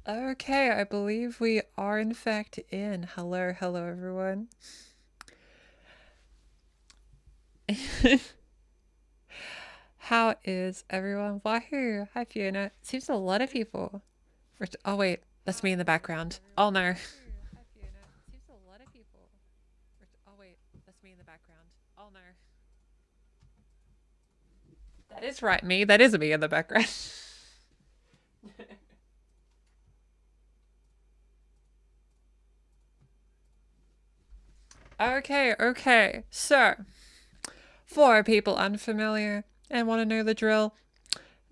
Okay, I believe we are in fact in. Hello, hello everyone. How is everyone? Wahoo! Hi Fiona. Seems a lot of people. Oh wait, that's me in the background. Oh no. Hi Fiona. Seems a lot of people. Oh wait, that's me in the background. Oh no. That is right, me. That is me in the background. Okay, okay. So, for people unfamiliar and want to know the drill,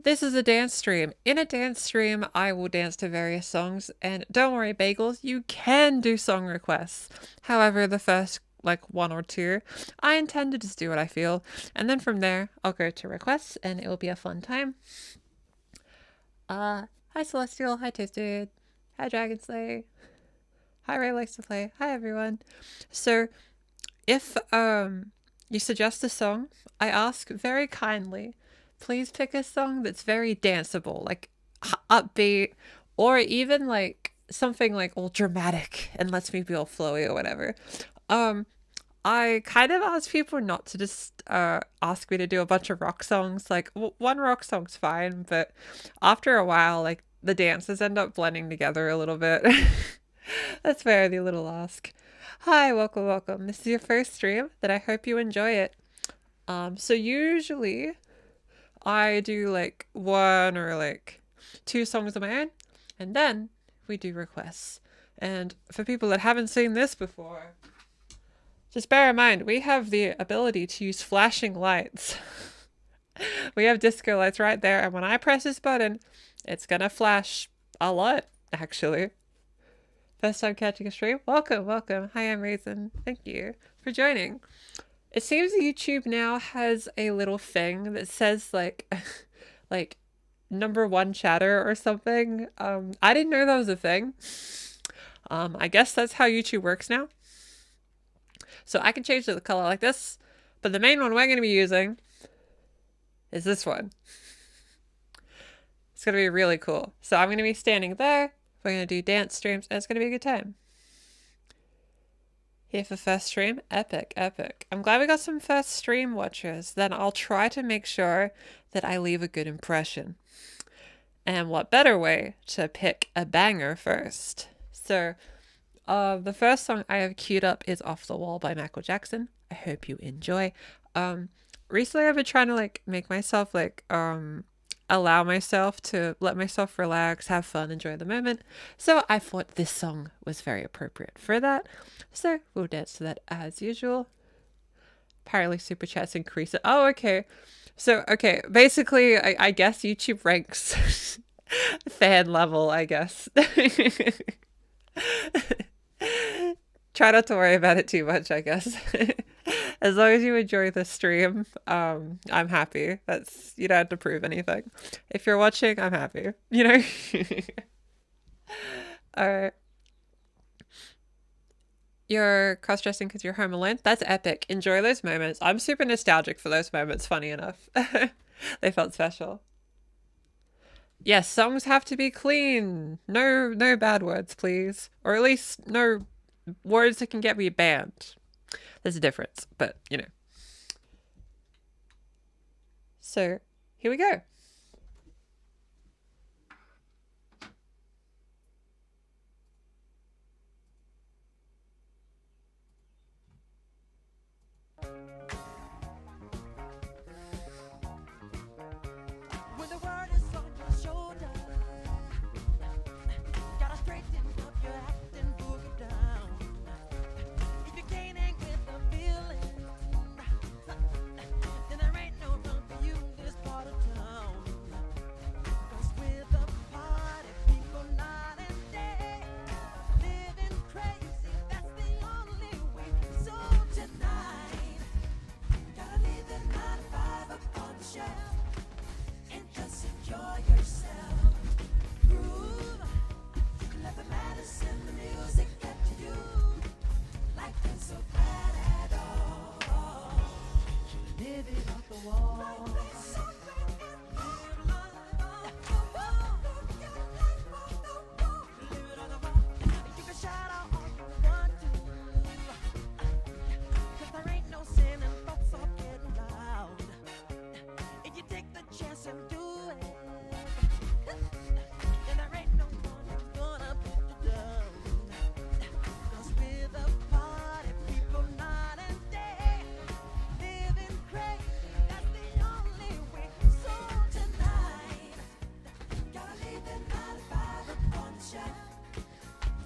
this is a dance stream. In a dance stream, I will dance to various songs, and don't worry, Bagels, you can do song requests. However, the first like one or two, I intend to just do what I feel, and then from there, I'll go to requests, and it will be a fun time. Hi Celestial, hi Toasted, hi Dragonslay, hi Ray likes to play, hi everyone. So, if you suggest a song, I ask very kindly, please pick a song that's very danceable, like upbeat, or even like something like all dramatic and lets me be all flowy or whatever. Um, I kind of ask people not to just ask me to do a bunch of rock songs. Like one rock song's fine, but after a while, like the dances end up blending together a little bit. That's fairly little ask. Hi, welcome, welcome. This is your first stream, that I hope you enjoy it. So usually I do like one or like two songs of my own, and then we do requests. And for people that haven't seen this before, just bear in mind, we have the ability to use flashing lights. We have disco lights right there, and when I press this button, it's gonna flash a lot, actually. First time catching a stream? Welcome, welcome. Hi, I'm Raisin. Thank you for joining. It seems YouTube now has a little thing that says like like #1 chatter or something. I didn't know that was a thing. I guess that's how YouTube works now. So I can change the color like this, but the main one we're going to be using is this one. It's going to be really cool. So I'm going to be standing there. We're going to do dance streams, and it's going to be a good time. Here for first stream. Epic, epic. I'm glad we got some first stream watchers. Then I'll try to make sure that I leave a good impression. And what better way to pick a banger first? So, the first song I have queued up is Off the Wall by Michael Jackson. I hope you enjoy. Recently I've been trying to like make myself like allow myself to let myself relax, have fun, enjoy the moment. So I thought this song was very appropriate for that. So we'll dance to that as usual. Apparently super chats increase it. Oh, okay. So, okay, basically, I guess YouTube ranks fan level, I guess. Try not to worry about it too much, I guess. As long as you enjoy the stream, I'm happy. You don't have to prove anything. If you're watching, I'm happy. You know? Alright. You're cross-dressing because you're home alone? That's epic. Enjoy those moments. I'm super nostalgic for those moments, funny enough. They felt special. Yes, songs have to be clean. No bad words, please. Or at least no words that can get me banned. There's a difference, but you know. So, here we go. When the world is on your shoulder, gotta straighten up your acting boogie down. If you can't hang with the feeling, then there ain't no room for you in this part of town. chance and do it. And there ain't no one who's gonna put you down. 'Cause we're the party people night and day. Living crazy, that's the only way. So tonight, gotta leave the 9 to 5 up on the shelf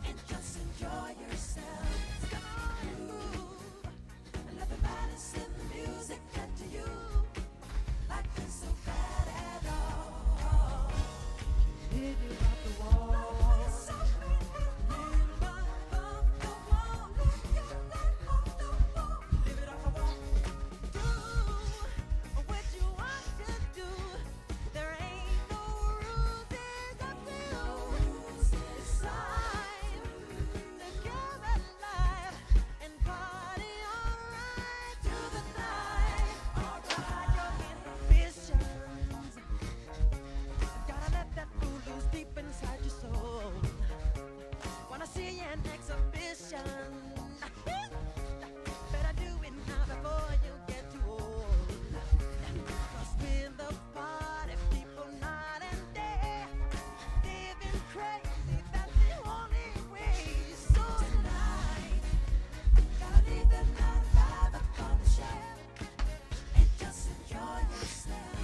and just enjoy yourself. Come on, move, and let the madness in the music get to you. Life is so bad at all. Live it off the wall. Life is so bad at all. Live life off the wall. Live your life off the wall. Live it off the wall. Do what you want to do. There ain't no rules, it's up to you. Decide to give it life and party alright through the night. Alright, your inhibitions. Gotta let that fool loose deep inside your soul. Wanna see an exhibition? Better do it now before you get too old. 'Cause we're the party people night and day. Living crazy, that's the only way. So tonight, gotta leave the 9 to 5 up on the shelf and just enjoy yourself.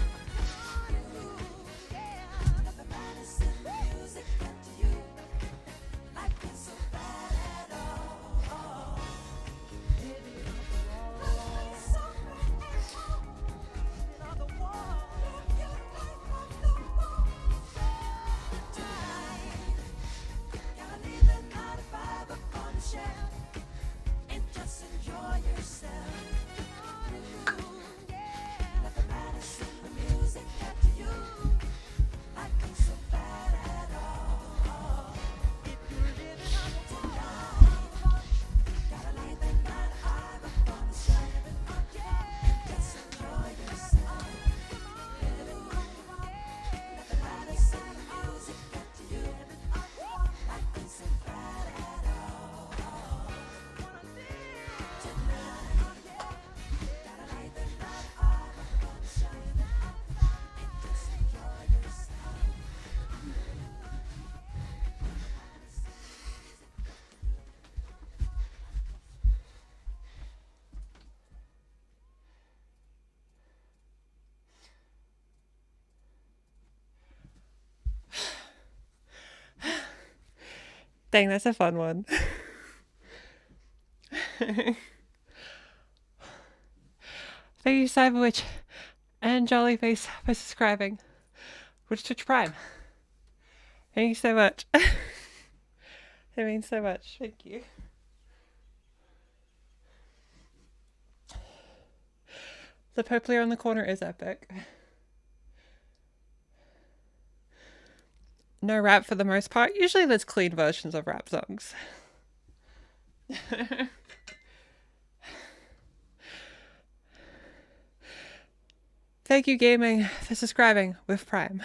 Yeah, let the madness in the music get to you. Life is so bad at all. Live it off the wall. Life is so bad at all. Live it on the wall. Live your life on the wall. Tonight, gotta leave the 9 to 5 up on the shelf and just enjoy yourself. Yeah, let the madness in the music get to you. Life ain't so bad at all. If you're living on the tonight, gotta leave the 9 to 5 up on the shelf. Yeah, just enjoy yourself. Let the madness in the music get to you. Life ain't so bad at all. Tonight, gotta leave the 9 to 5 up on the shelf and just enjoy yourself. Dang, that's a fun one. Thank you, Cyberwitch and Jollyface, for subscribing with Twitch Prime. Thank you so much. It means so much. Thank you. The Poplier on the corner is epic. No rap for the most part. Usually there's clean versions of rap songs. Thank you, Gaming, for subscribing with Prime.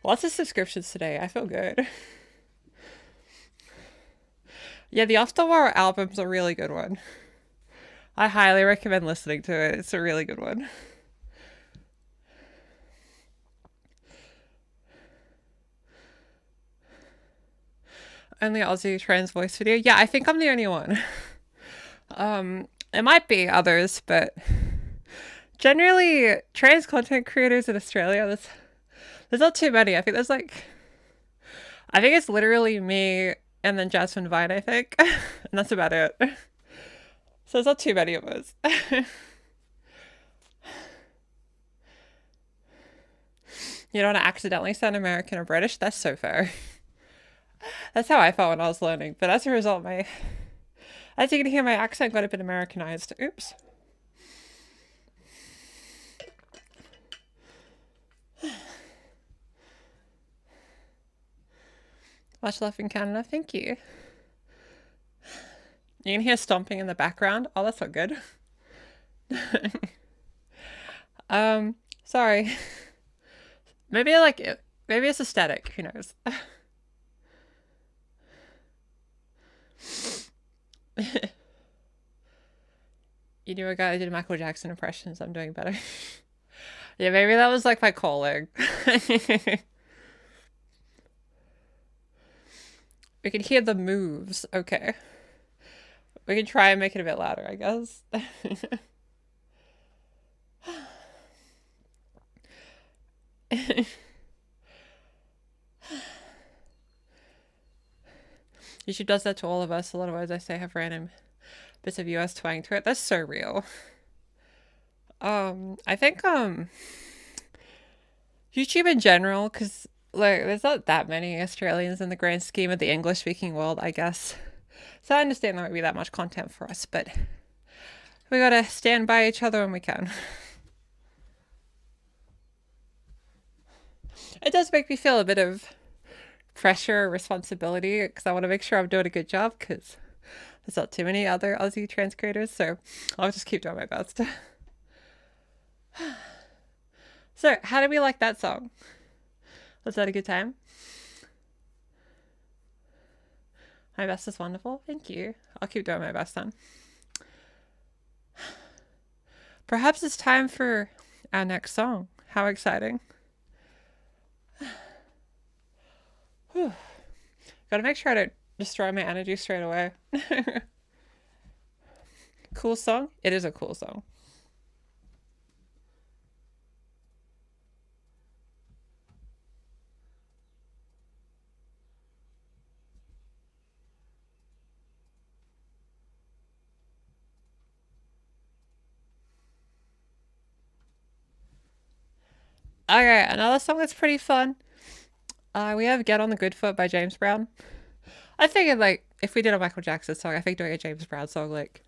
Lots of subscriptions today. I feel good. Yeah, the Off the Wall album's a really good one. I highly recommend listening to it. It's a really good one. Only Aussie trans voice video. Yeah, I think I'm the only one. It might be others, but generally trans content creators in Australia, there's not too many. I think it's literally me and then Jasmine Vine, I think. And that's about it. So there's not too many of us. You don't want to accidentally sound American or British? That's so fair. That's how I felt when I was learning. But as a result, as you can hear, my accent got a bit Americanized. Oops. Much love in Canada. Thank you. You can hear stomping in the background. Oh, that's not good. Sorry. Maybe it's aesthetic. Who knows? You knew a guy that did Michael Jackson impressions. I'm doing better. Yeah, maybe that was like my calling. We can hear the moves. Okay. We can try and make it a bit louder, I guess. YouTube does that to all of us. A lot of words I say have random bits of US twang to it. That's so real. I think YouTube in general, because like there's not that many Australians in the grand scheme of the English speaking world, I guess. So I understand there might be that much content for us, but we gotta stand by each other when we can. It does make me feel a bit of pressure, responsibility, because I want to make sure I'm doing a good job, because there's not too many other Aussie trans creators, so I'll just keep doing my best. So, how did we like that song? Was that a good time? My best is wonderful. Thank you. I'll keep doing my best then. Perhaps it's time for our next song. How exciting. Whew. Gotta make sure I don't destroy my energy straight away. Cool song? It is a cool song. Okay, another song that's pretty fun. We have Get on the Good Foot by James Brown. I figured, like, if we did a Michael Jackson song, I think doing a James Brown song, like,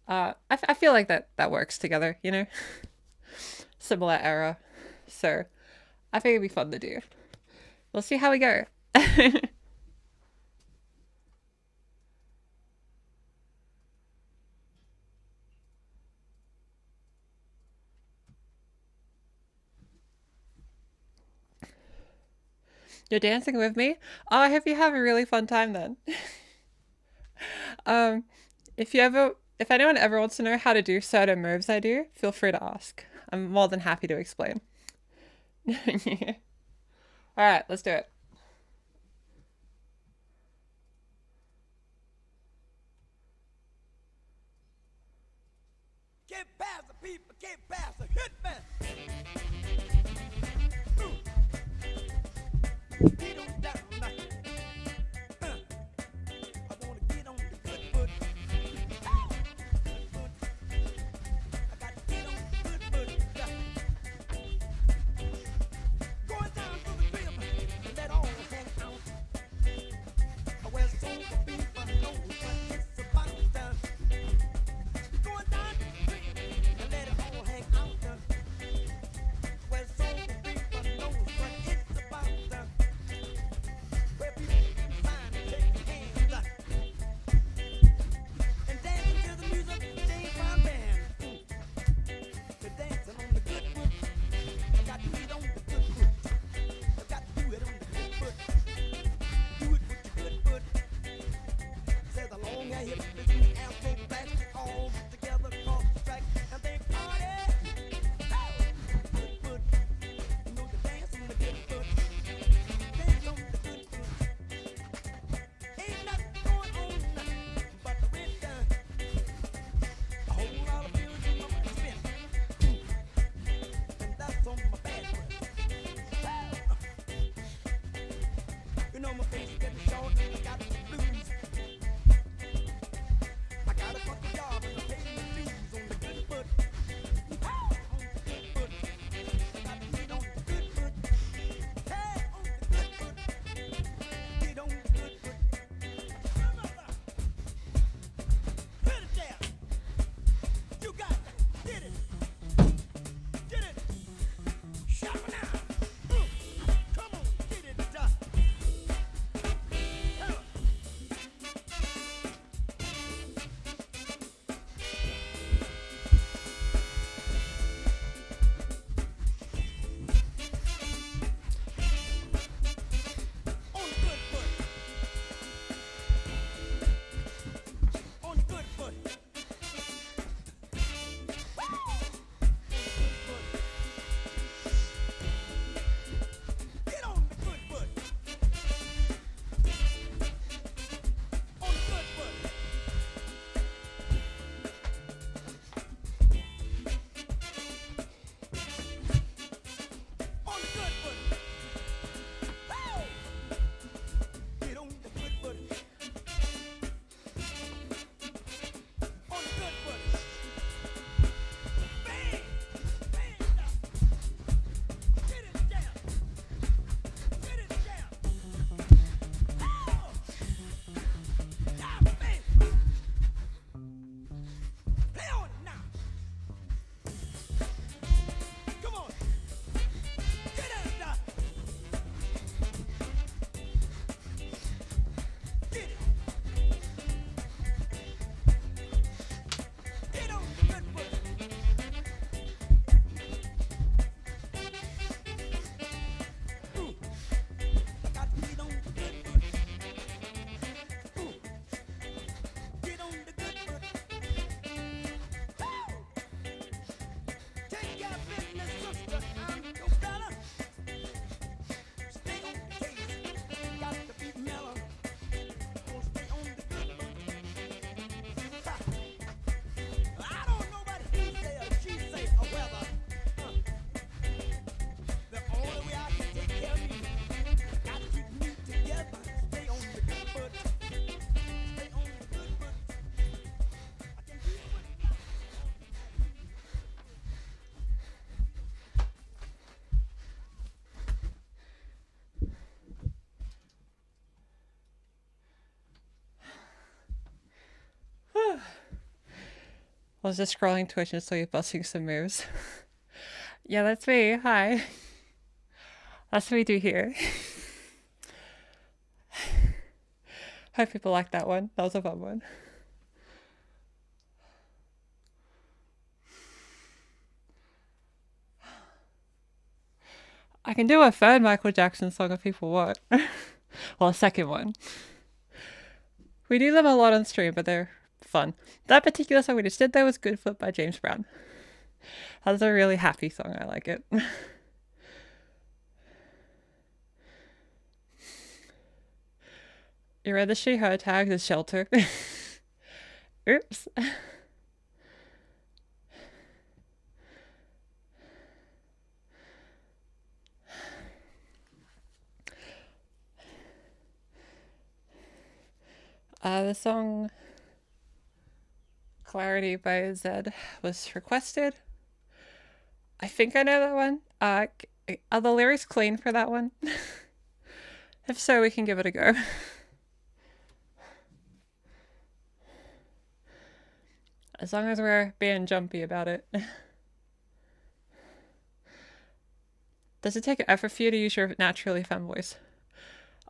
I feel like that works together, you know? Similar era. So, I think it'd be fun to do. We'll see how we go. You're dancing with me? Oh, I hope you have a really fun time then. um, if anyone ever wants to know how to do certain moves I do, feel free to ask. I'm more than happy to explain. Yeah. All right, let's do it. Get past the people, get past the hitman. Get on down tonight. I wanna get on the good foot. Good foot. I gotta get on the good foot. Going down to the crib and let all hang out. I wear so the people know when it's about time. Going down to the crib and let it all hang out. I was just scrolling Twitch and saw you busting some moves. Yeah, that's me. Hi. That's what we do here. Hope people like that one. That was a fun one. I can do a third Michael Jackson song if people want. Well, a second one. We do them a lot on stream, but they're fun. That particular song we just did though was Good Foot by James Brown. That's a really happy song. I like it. You read the she her tag is shelter. Oops. The song Clarity by Zed was requested. I think I know that one. Are the lyrics clean for that one? If so, we can give it a go. As long as we're being jumpy about it. Does it take an effort for you to use your naturally femme voice?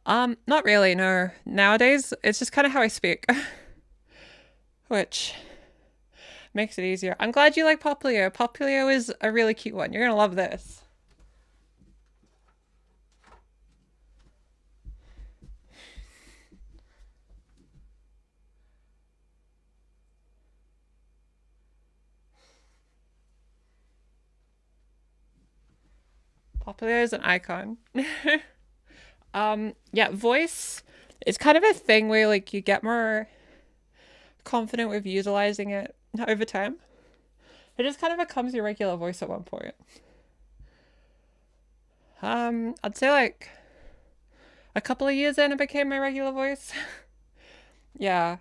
Not really, no. Nowadays, it's just kind of how I speak. Which makes it easier. I'm glad you like Poplio. Poplio is a really cute one. You're gonna love this. Poplio is an icon. Yeah, voice is kind of a thing where like you get more confident with utilizing it over time. It just kind of becomes your regular voice at one point. I'd say like a couple of years in it became my regular voice. Yeah,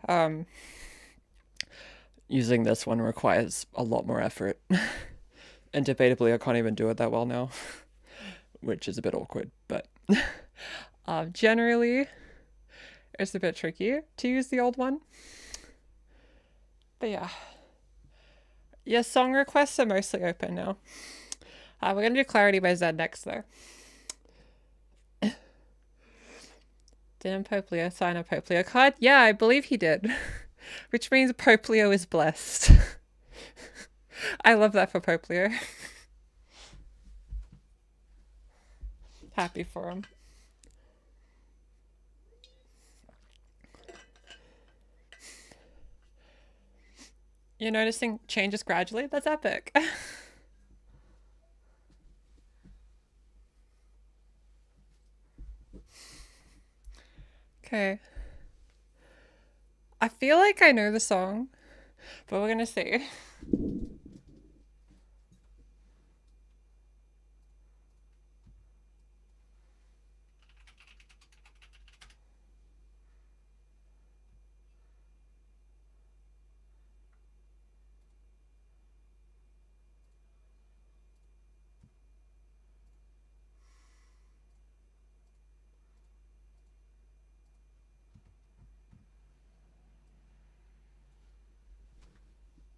using this one requires a lot more effort. And debatably I can't even do it that well now. Which is a bit awkward, but generally it's a bit tricky to use the old one. But yeah. Yeah, song requests are mostly open now. We're gonna do Clarity by Zed next though. Didn't Poplio sign a Poplio card? Yeah, I believe he did. Which means Poplio is blessed. I love that for Poplio. Happy for him. You're noticing changes gradually? That's epic. Okay. I feel like I know the song, but we're gonna see.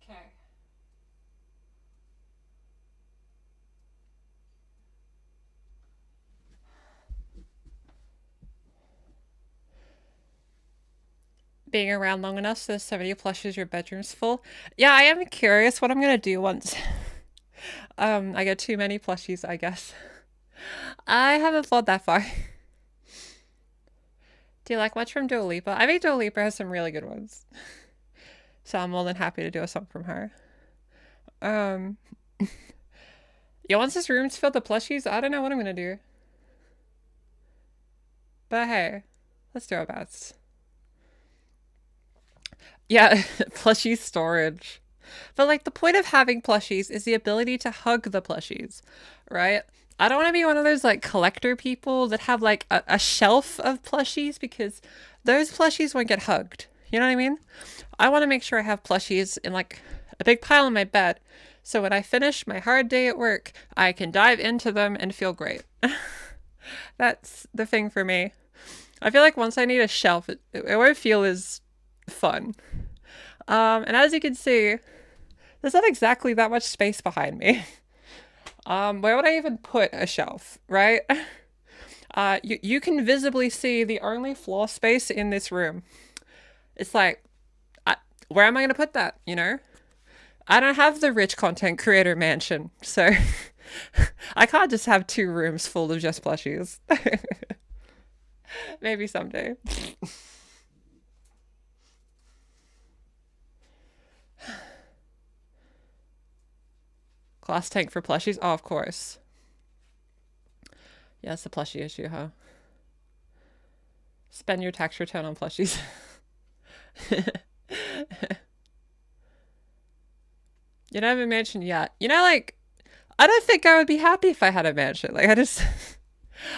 Okay. Being around long enough so 70 plushes your bedroom's full. Yeah, I am curious what I'm gonna do once I get too many plushies, I guess. I haven't thought that far. Do you like much from Dua Lipa? I think Dua Lipa has some really good ones. So I'm more than happy to do a song from her. Yeah, once this room's filled with plushies, I don't know what I'm gonna do. But hey, let's do our best. Yeah, plushie storage. But like the point of having plushies is the ability to hug the plushies, right? I don't want to be one of those like collector people that have like a shelf of plushies because those plushies won't get hugged. You know what I mean? I want to make sure I have plushies in like a big pile on my bed. So when I finish my hard day at work, I can dive into them and feel great. That's the thing for me. I feel like once I need a shelf, it won't feel as fun. And as you can see, There's not exactly that much space behind me. Where would I even put a shelf, right? You can visibly see the only floor space in this room. It's like, where am I going to put that, you know? I don't have the rich content creator mansion, so I can't just have 2 rooms full of just plushies. Maybe someday. Glass tank for plushies? Oh, of course. Yeah, it's the plushie issue, huh? Spend your tax return on plushies. You don't have a mansion yet. You know, like, I don't think I would be happy if I had a mansion. Like,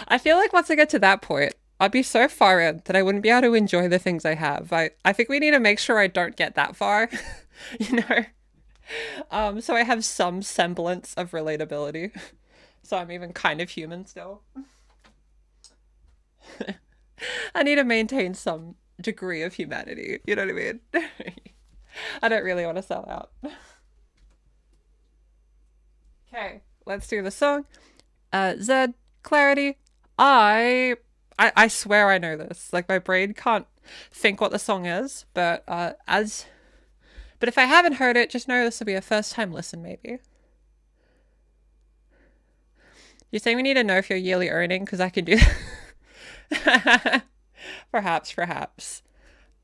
I feel like once I get to that point, I'd be so far in that I wouldn't be able to enjoy the things I have. I think we need to make sure I don't get that far, you know? So I have some semblance of relatability. So I'm even kind of human still. I need to maintain some degree of humanity. You know what I mean? I don't really want to sell out. Okay, let's do the song. Zed, clarity. I swear I know this. Like my brain can't think what the song is, but but if I haven't heard it, just know this will be a first time listen maybe. You're saying we need to know if you're yearly earning because I can do that. Perhaps.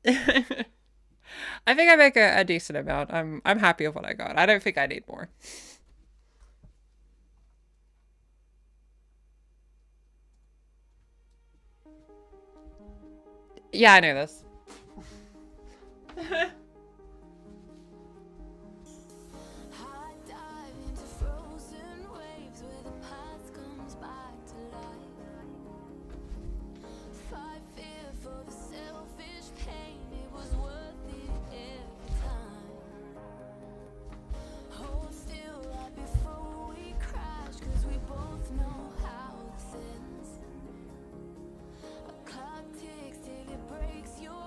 I think I make a decent amount. I'm happy with what I got. I don't think I need more. Yeah, I know this. High dive into frozen waves where the past comes back to life. Fight fear for the selfish pain, it was worth it every time. Hold still right before we crash, cause we both know how this ends. A clock ticks till it breaks your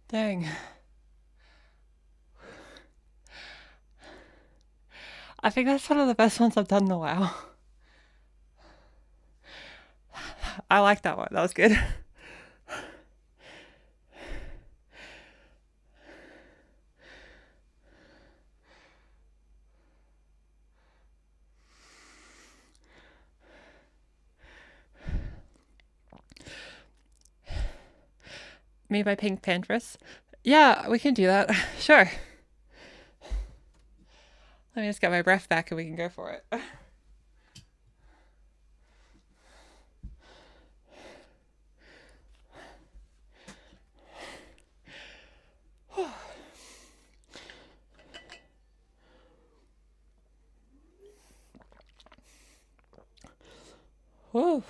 Dang. I think that's one of the best ones I've done in a while. I like that one. That was good. Me by PinkPantheress. Yeah, we can do that. Sure. Let me just get my breath back and we can go for it. Whew.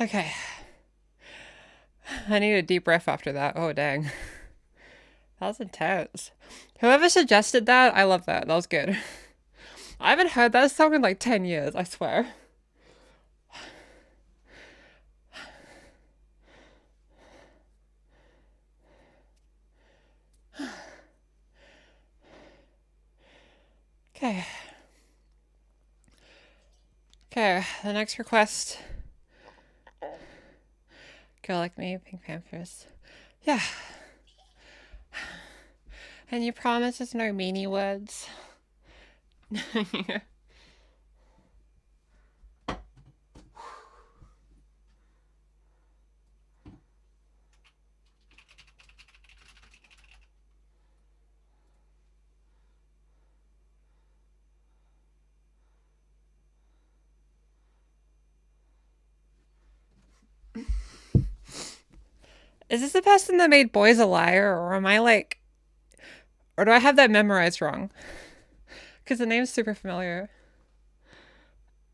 Okay. I need a deep breath after that. Oh, dang. That was intense. Whoever suggested that, I love that. That was good. I haven't heard that song in like 10 years, I swear. Okay. Okay, the next request. Girl like me, PinkPantheress. Yeah. And you promise there's no meanie words? Is this the person that made Boys a Liar, or am I like, or do I have that memorized wrong? Because the name's super familiar.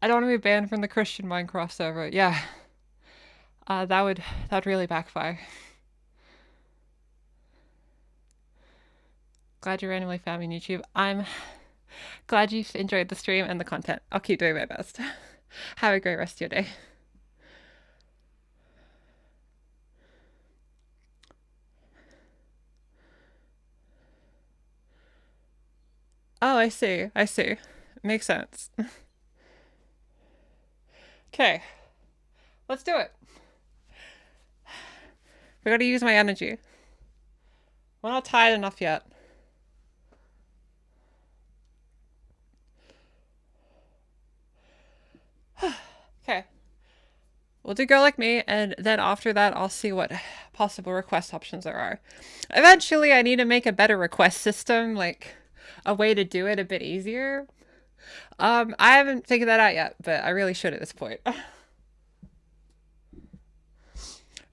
I don't want to be banned from the Christian Minecraft server. Yeah, that would really backfire. Glad you randomly found me on YouTube. I'm glad you've enjoyed the stream and the content. I'll keep doing my best. Have a great rest of your day. Oh, I see. I see. Makes sense. Okay, let's do it. We gotta use my energy. We're not tired enough yet. Okay. We'll do Girl Like Me, and then after that, I'll see what possible request options there are. Eventually, I need to make a better request system, like a way to do it a bit easier. I haven't figured that out yet, but I really should at this point. It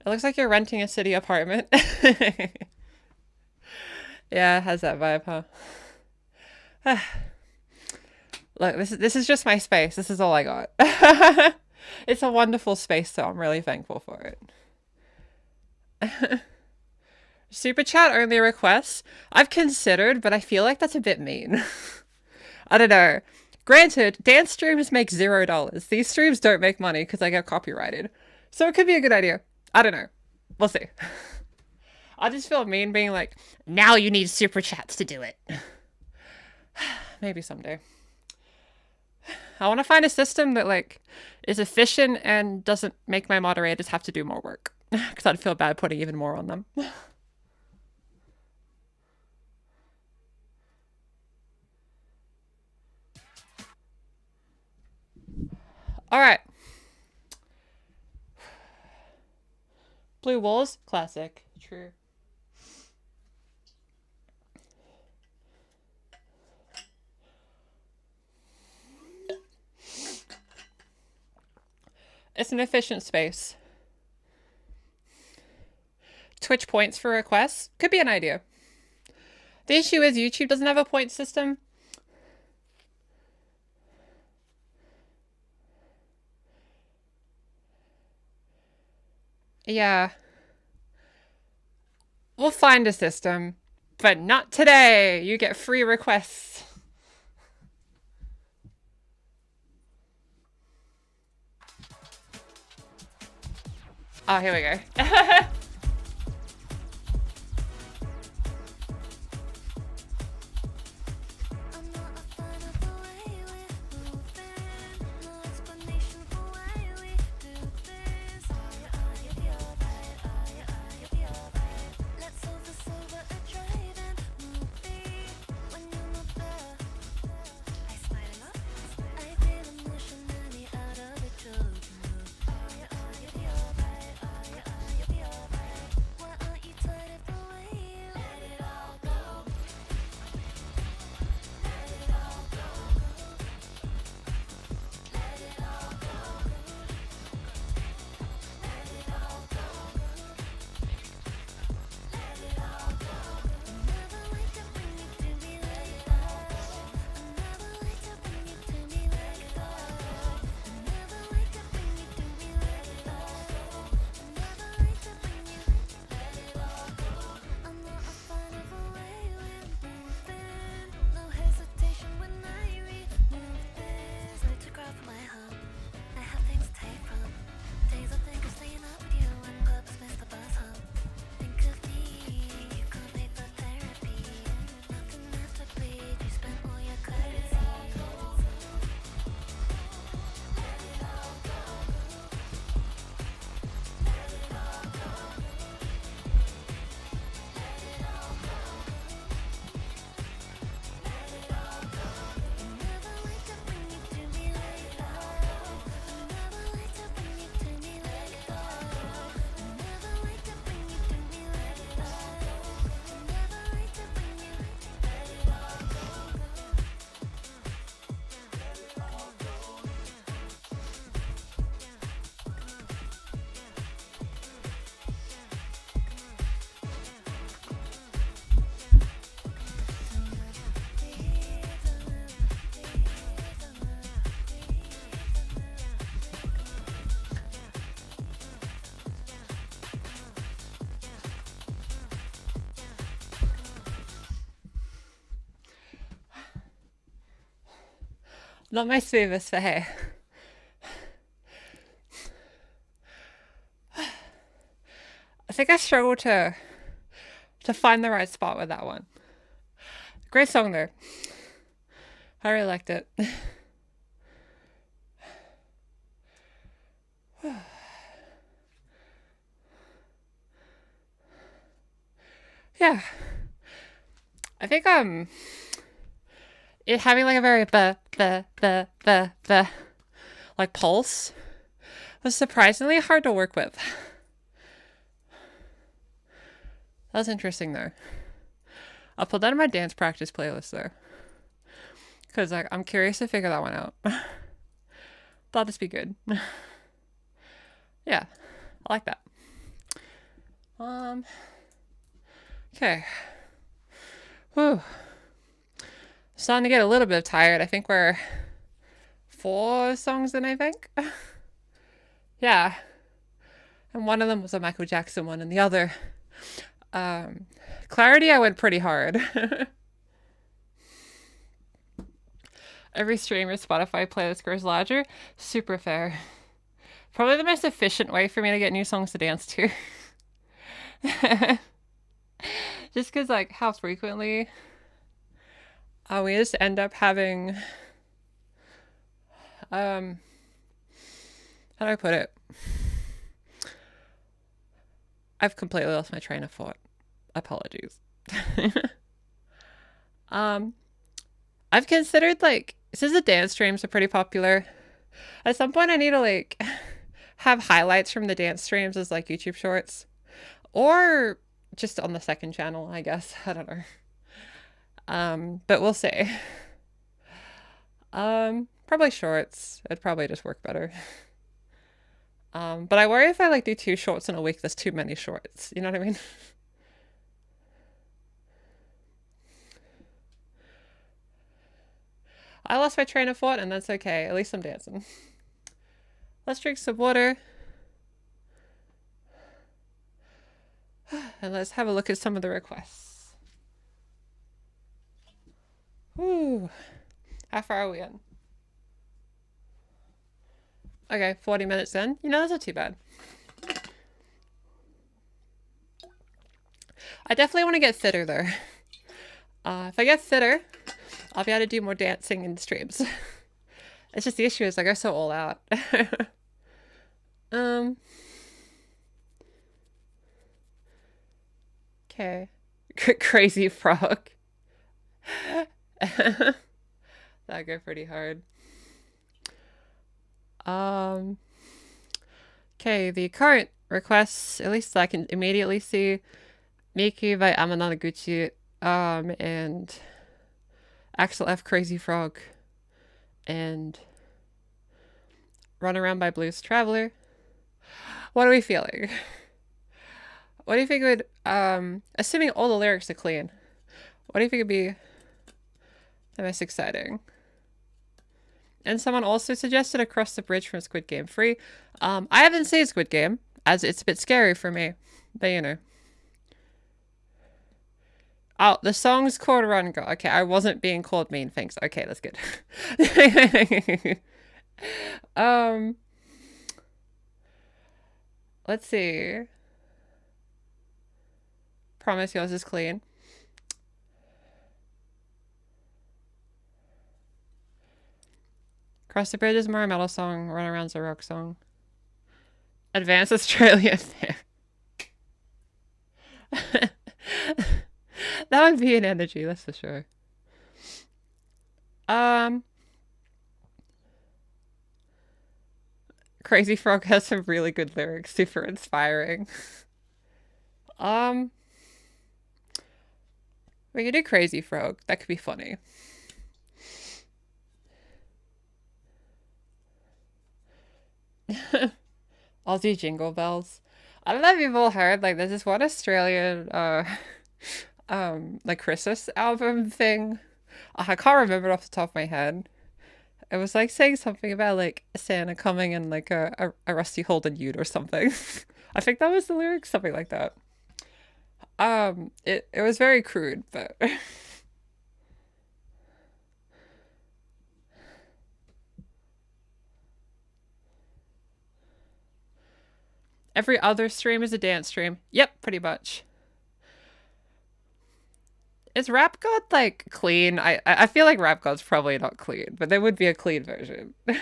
looks like you're renting a city apartment. Yeah, it has that vibe, huh? Look, this is just my space. This is all I got. It's a wonderful space, so I'm really thankful for it. Super chat only requests. I've considered, but I feel like that's a bit mean. I don't know. Granted, dance streams make $0. These streams don't make money because I get copyrighted. So it could be a good idea. I don't know. We'll see. I just feel mean being like, now you need super chats to do it. Maybe someday. I want to find a system that like is efficient and doesn't make my moderators have to do more work. Because I'd feel bad putting even more on them. All right. Blue walls, classic. True. It's an efficient space. Twitch points for requests could be an idea. The issue is YouTube doesn't have a point system. Yeah. We'll find a system, but not today. You get free requests. Oh, here we go. Not my smoothest, but hey. I think I struggled to find the right spot with that one. Great song though. I really liked it. Yeah. I think it having like a very like pulse was surprisingly hard to work with. That was interesting though. I'll put that in my dance practice playlist though, because like I'm curious to figure that one out. Thought this be good. Yeah, I like that. Okay. Whew. Starting to get a little bit tired. I think we're 4 songs in, I think. Yeah. And one of them was a Michael Jackson one, and the other, Clarity, I went pretty hard. Every stream your Spotify playlist grows larger. Super fair. Probably the most efficient way for me to get new songs to dance to. Just because, like, how frequently we just end up having, how do I put it? I've completely lost my train of thought. Apologies. I've considered, like, since the dance streams are pretty popular, at some point I need to, like, have highlights from the dance streams as, like, YouTube shorts. Or just on the second channel, I guess. I don't know. But we'll see. Probably shorts. It'd probably just work better. But I worry if I, like, do 2 shorts in a week, there's too many shorts. You know what I mean? I lost my train of thought, and that's okay. At least I'm dancing. Let's drink some water. And let's have a look at some of the requests. Whew. How far are we in? Okay, 40 minutes in. You know, that's not too bad. I definitely want to get fitter, though. If I get fitter, I'll be able to do more dancing in streams. It's just the issue is I go so all out. Okay. Crazy frog. That'd go pretty hard. Okay, the current requests, at least I can immediately see Miki by Amananaguchi, and Axel F. Crazy Frog, and Run Around by Blues Traveler. What are we feeling? What do you think would, assuming all the lyrics are clean, what do you think would be the most exciting? And someone also suggested Across the Bridge from Squid Game Free. I haven't seen Squid Game, as it's a bit scary for me, but you know. Oh, the song's called Run Girl. Okay, I wasn't being called mean things. Okay, that's good. Let's see. Promise yours is clean. Cross the Bridge is more a metal song. Run Around's a rock song. Advanced Australia Fair. That would be an energy, that's for sure. Crazy Frog has some really good lyrics, super inspiring. We could do Crazy Frog. That could be funny. Aussie Jingle Bells. I don't know if you've all heard, like, there's this one Australian, like, Christmas album thing. I can't remember it off the top of my head. It was, like, saying something about, like, Santa coming in, like, a rusty Holden ute or something. I think that was the lyrics, something like that. It was very crude, but... Every other stream is a dance stream. Yep, pretty much. Is Rap God, like, clean? I feel like Rap God's probably not clean, but there would be a clean version. That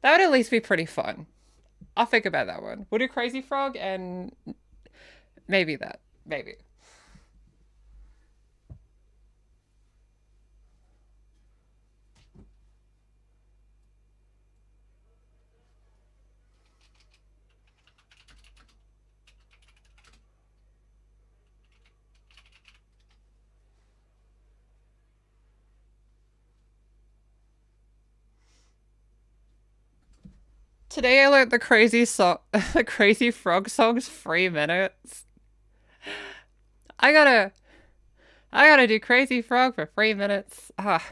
would at least be pretty fun. I'll think about that one. We'll do Crazy Frog and maybe that. Maybe. Today I learned the the Crazy Frog song's 3 minutes. I gotta do Crazy Frog for 3 minutes. Ah,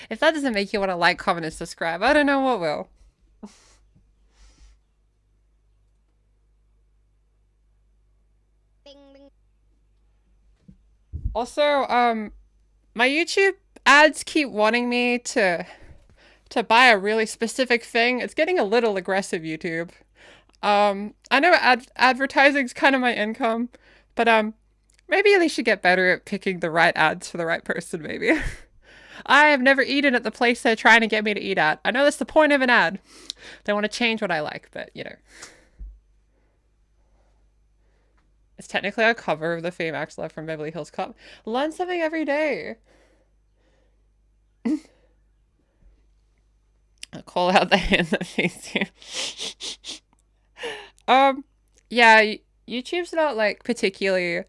if that doesn't make you want to like, comment, and subscribe, I don't know what will. Also, my YouTube ads keep wanting me to buy a really specific thing. It's getting a little aggressive, YouTube. I know advertising's kind of my income, but maybe they should get better at picking the right ads for the right person, maybe. I have never eaten at the place they're trying to get me to eat at. I know that's the point of an ad. They want to change what I like, but you know. It's technically a cover of the Fame Axel from Beverly Hills Cop. Learn something every day. I'll call out the hand that feeds you. Yeah, YouTube's not, like, particularly...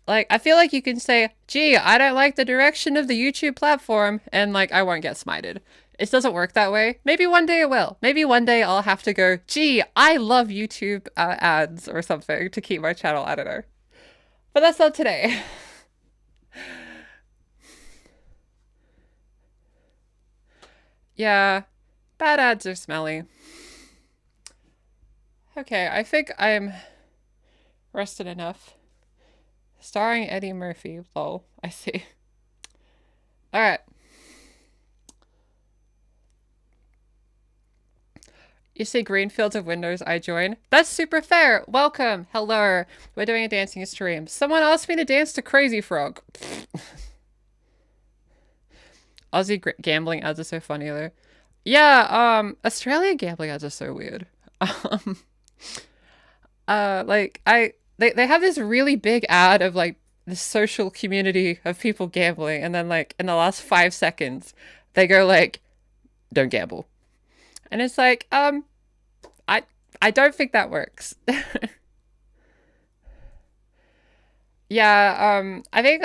Like, I feel like you can say, gee, I don't like the direction of the YouTube platform, and, like, I won't get smited. It doesn't work that way. Maybe one day it will. Maybe one day I'll have to go, gee, I love YouTube ads or something to keep my channel. I don't know. But that's not today. Yeah, bad ads are smelly. Okay, I think I'm rested enough. Starring Eddie Murphy. Lol. I see. Alright. You see green fields of windows, I join. That's super fair. Welcome. Hello. We're doing a dancing stream. Someone asked me to dance to Crazy Frog. Aussie gambling ads are so funny though. Yeah, Australia gambling ads are so weird. Um, like they have this really big ad of like this social community of people gambling, and then like in the last 5 seconds, they go like, "Don't gamble," and it's like, I I don't think that works. Yeah, I think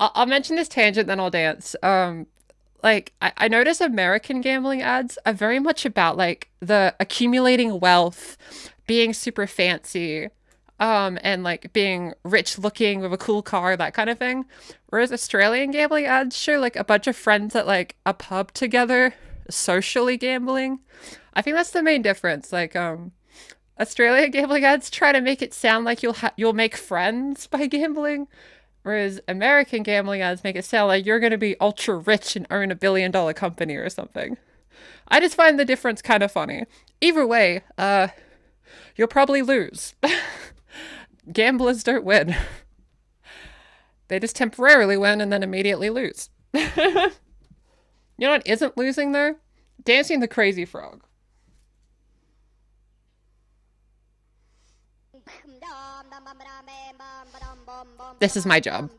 I'll mention this tangent, then I'll dance. Like I notice American gambling ads are very much about like the accumulating wealth, being super fancy, and like being rich looking with a cool car, that kind of thing. Whereas Australian gambling ads show like a bunch of friends at like a pub together, socially gambling. I think that's the main difference. Like, Australian gambling ads try to make it sound like you'll make friends by gambling, whereas American gambling ads make it sound like you're gonna be ultra rich and own $1 billion company or something. I just find the difference kind of funny. Either way, you'll probably lose. Gamblers don't win. They just temporarily win and then immediately lose. You know what isn't losing though? Dancing the Crazy Frog. This is my job.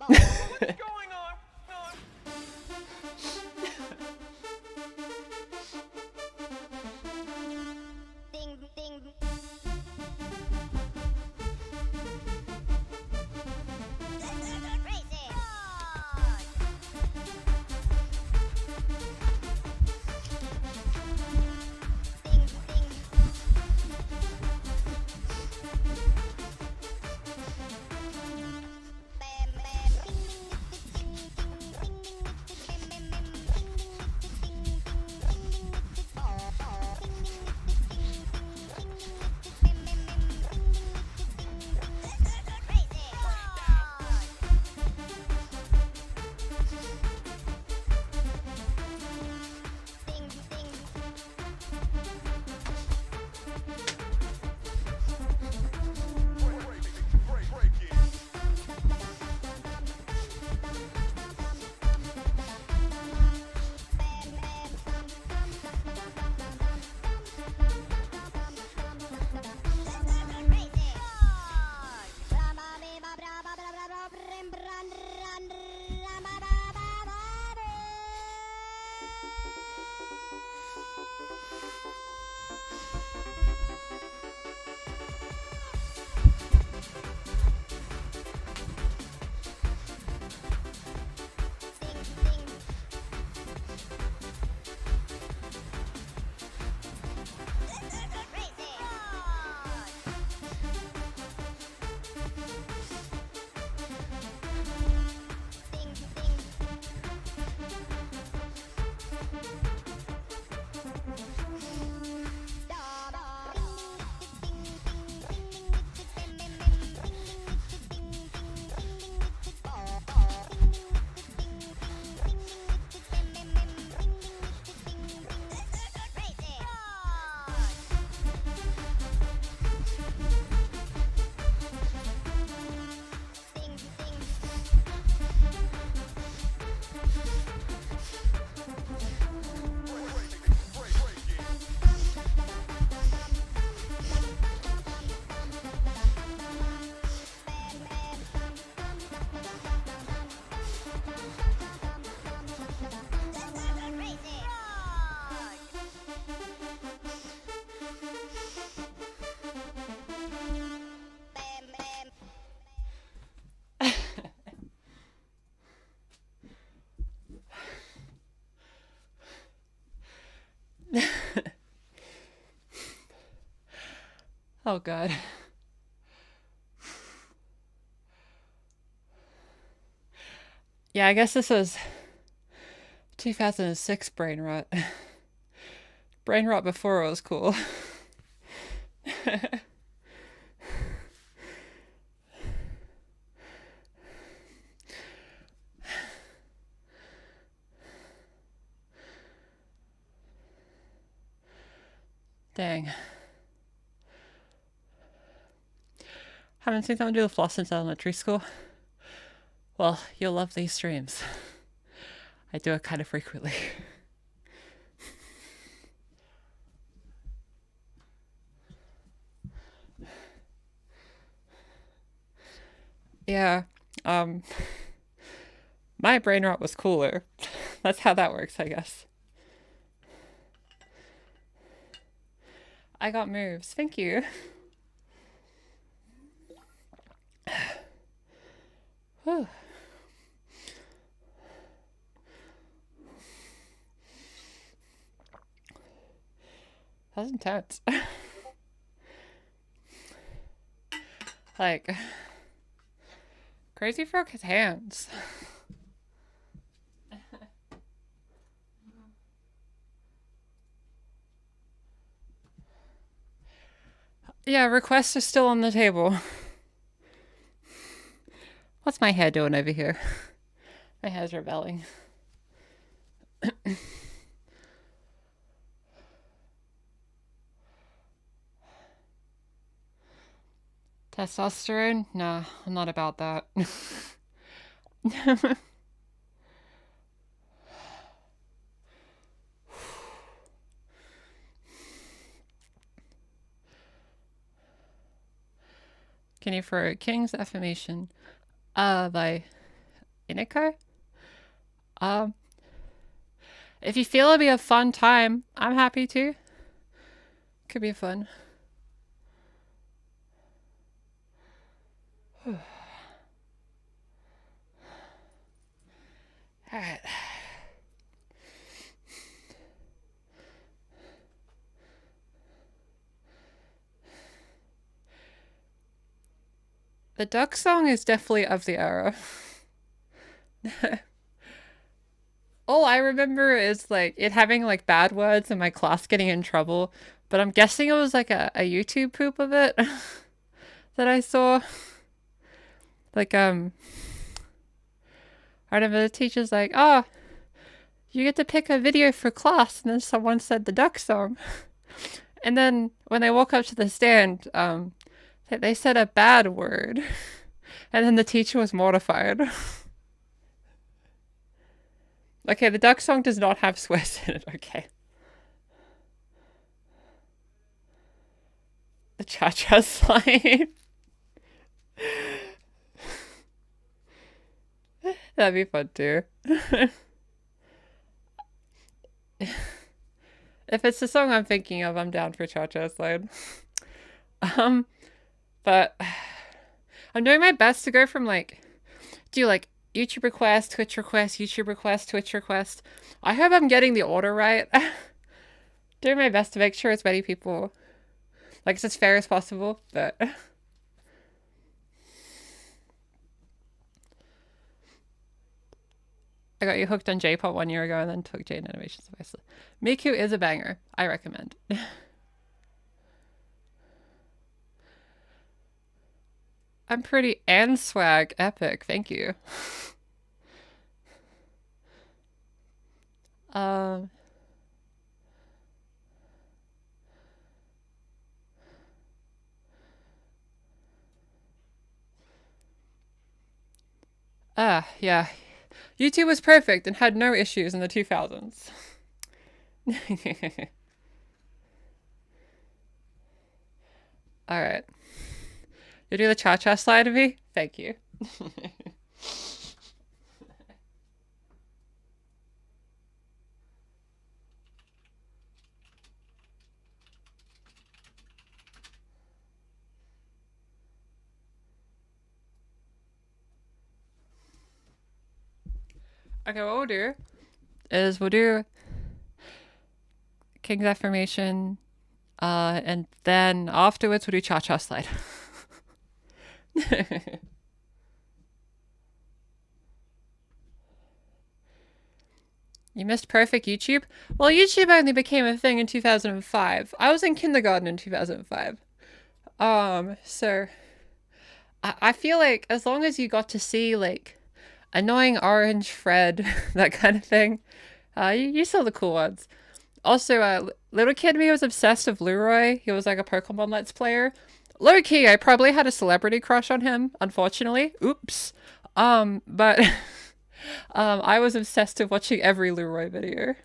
Oh god. Yeah, I guess this was 2006 brain rot. Brain rot before it was cool. Dang. Haven't seen someone do the floss since elementary school. Well, you'll love these streams. I do it kind of frequently. Yeah. My brain rot was cooler. That's how that works, I guess. I got moves. Thank you. Whew. That was intense. Like, Crazy Frog has hands. Yeah, requests are still on the table. What's my hair doing over here? My hair's rebelling. Testosterone? Nah, I'm not about that. Can you for King's Affirmation? By Iniko? If you feel it'll be a fun time, I'm happy to. Could be fun. Alright. The duck song is definitely of the era. All I remember is like it having like bad words and my class getting in trouble. But I'm guessing it was like a YouTube poop of it that I saw. Like, I remember the teacher's like, oh, you get to pick a video for class. And then someone said the duck song. And then when they walk up to the stand, they said a bad word. And then the teacher was mortified. Okay, the duck song does not have swears in it, okay. The cha-cha slide. That'd be fun too. If it's the song I'm thinking of, I'm down for cha-cha slide. But I'm doing my best to go from like, do like YouTube request, Twitch request, YouTube request, Twitch request. I hope I'm getting the order right. Doing my best to make sure as many people, like, it's as fair as possible, but... I got you hooked on J-pop 1 year ago and then took Jane Animations advice. Miku is a banger. I recommend. I'm pretty and swag. Epic. Thank you. Yeah. YouTube was perfect and had no issues in the 2000s. Alright. You do the cha-cha slide of me? Thank you. Okay, what we'll do is we'll do King's Affirmation, and then afterwards we'll do cha-cha slide. You missed perfect YouTube? Well, YouTube only became a thing in 2005. I was in kindergarten in 2005. So I feel like as long as you got to see like annoying orange Fred, that kind of thing, you saw the cool ones. Also, little kid me was obsessed with Leroy. He was like a Pokemon Let's Player. Low key, I probably had a celebrity crush on him, unfortunately. Oops. But I was obsessed with watching every Leroy video.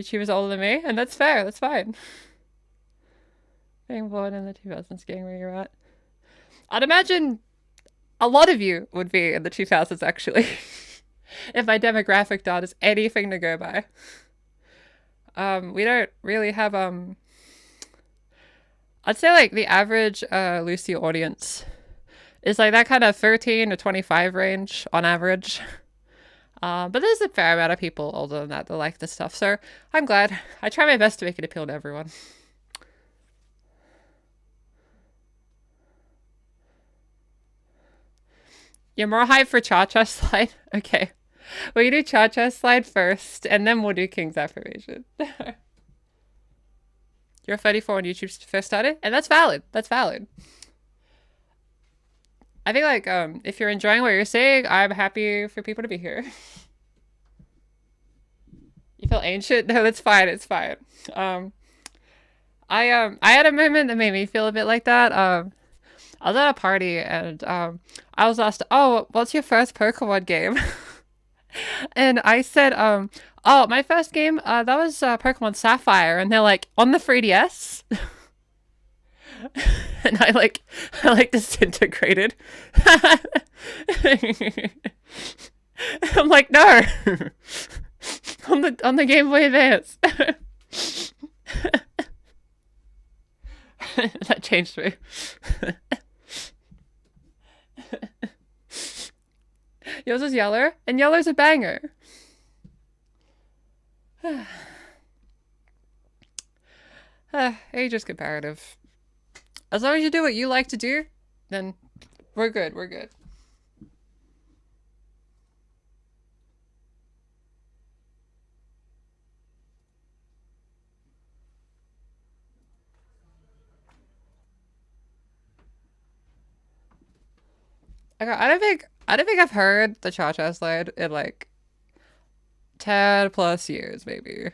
She was older than me, and that's fair, that's fine. Being born in the 2000s, getting where you're at. I'd imagine a lot of you would be in the 2000s, actually. If my demographic data is anything to go by. We don't really have, I'd say like the average Lucy audience is like that kind of 13 to 25 range on average. But there's a fair amount of people older than that like this stuff, so I'm glad. I try my best to make it appeal to everyone. You're more hyped for Cha-Cha Slide? Okay. We do Cha-Cha Slide first, and then we'll do King's Affirmation. You're 34 when YouTube first started? And that's valid. That's valid. I think, like, if you're enjoying what you're saying, I'm happy for people to be here. You feel ancient? No, that's fine. It's fine. I had a moment that made me feel a bit like that. I was at a party and I was asked, "Oh, what's your first Pokemon game?" And I said, "Oh, my first game, that was Pokemon Sapphire," and they're like, "On the 3DS?" And I disintegrated. I'm like, no, on the Game Boy Advance. That changed me. Yours is yellow, and yellow's a banger. Age is comparative. As long as you do what you like to do, then we're good, we're good. Okay, I don't think I've heard the Cha-Cha Slide in like 10 plus years, maybe.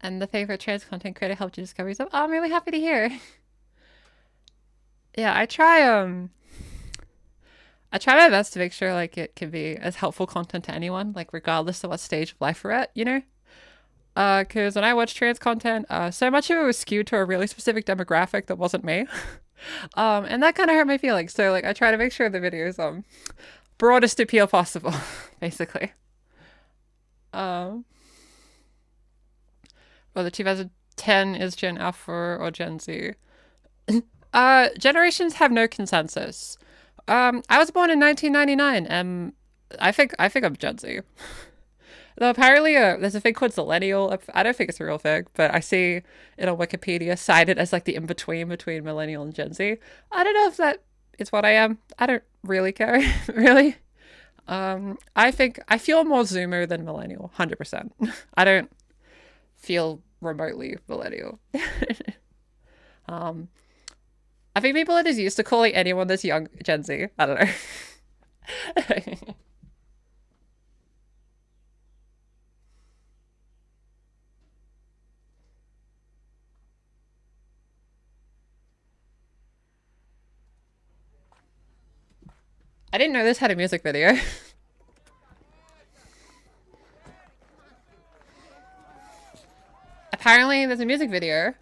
And the favorite trans content creator helped you discover yourself. Oh, I'm really happy to hear. Yeah, I try my best to make sure like it can be as helpful content to anyone, like regardless of what stage of life we're at, you know? Because when I watch trans content, so much of it was skewed to a really specific demographic that wasn't me. And that kind of hurt my feelings. So like I try to make sure the video is broadest appeal possible, basically. Whether 2010 is Gen Alpha or Gen Z. Generations have no consensus. I was born in 1999, and I think I'm Gen Z. Though apparently there's a thing called Zillennial. I don't think it's a real thing, but I see it on Wikipedia cited as like the in-between between Millennial and Gen Z. I don't know if that is what I am. I don't really care, really. I think I feel more Zoomer than Millennial, 100%. I don't feel remotely Millennial. I think people are just used to calling anyone that's young Gen Z. I don't know. I didn't know this had a music video. Apparently, there's a music video.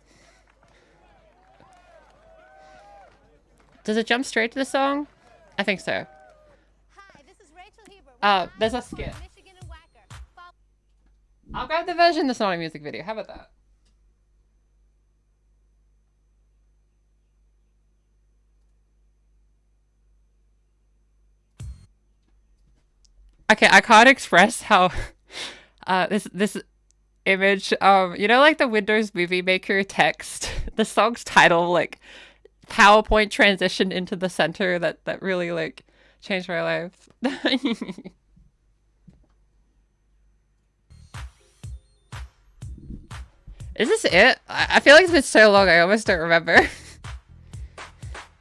Does it jump straight to the song? I think so. Hi, this is Rachel Heber. There's a skit. Michigan and Wacker. I'll grab the version that's not a music video. How about that? Okay, I can't express how this image you know like the Windows Movie Maker text, the song's title like PowerPoint transition into the center that really like changed my life. Is this it? I feel like it's been so long I almost don't remember.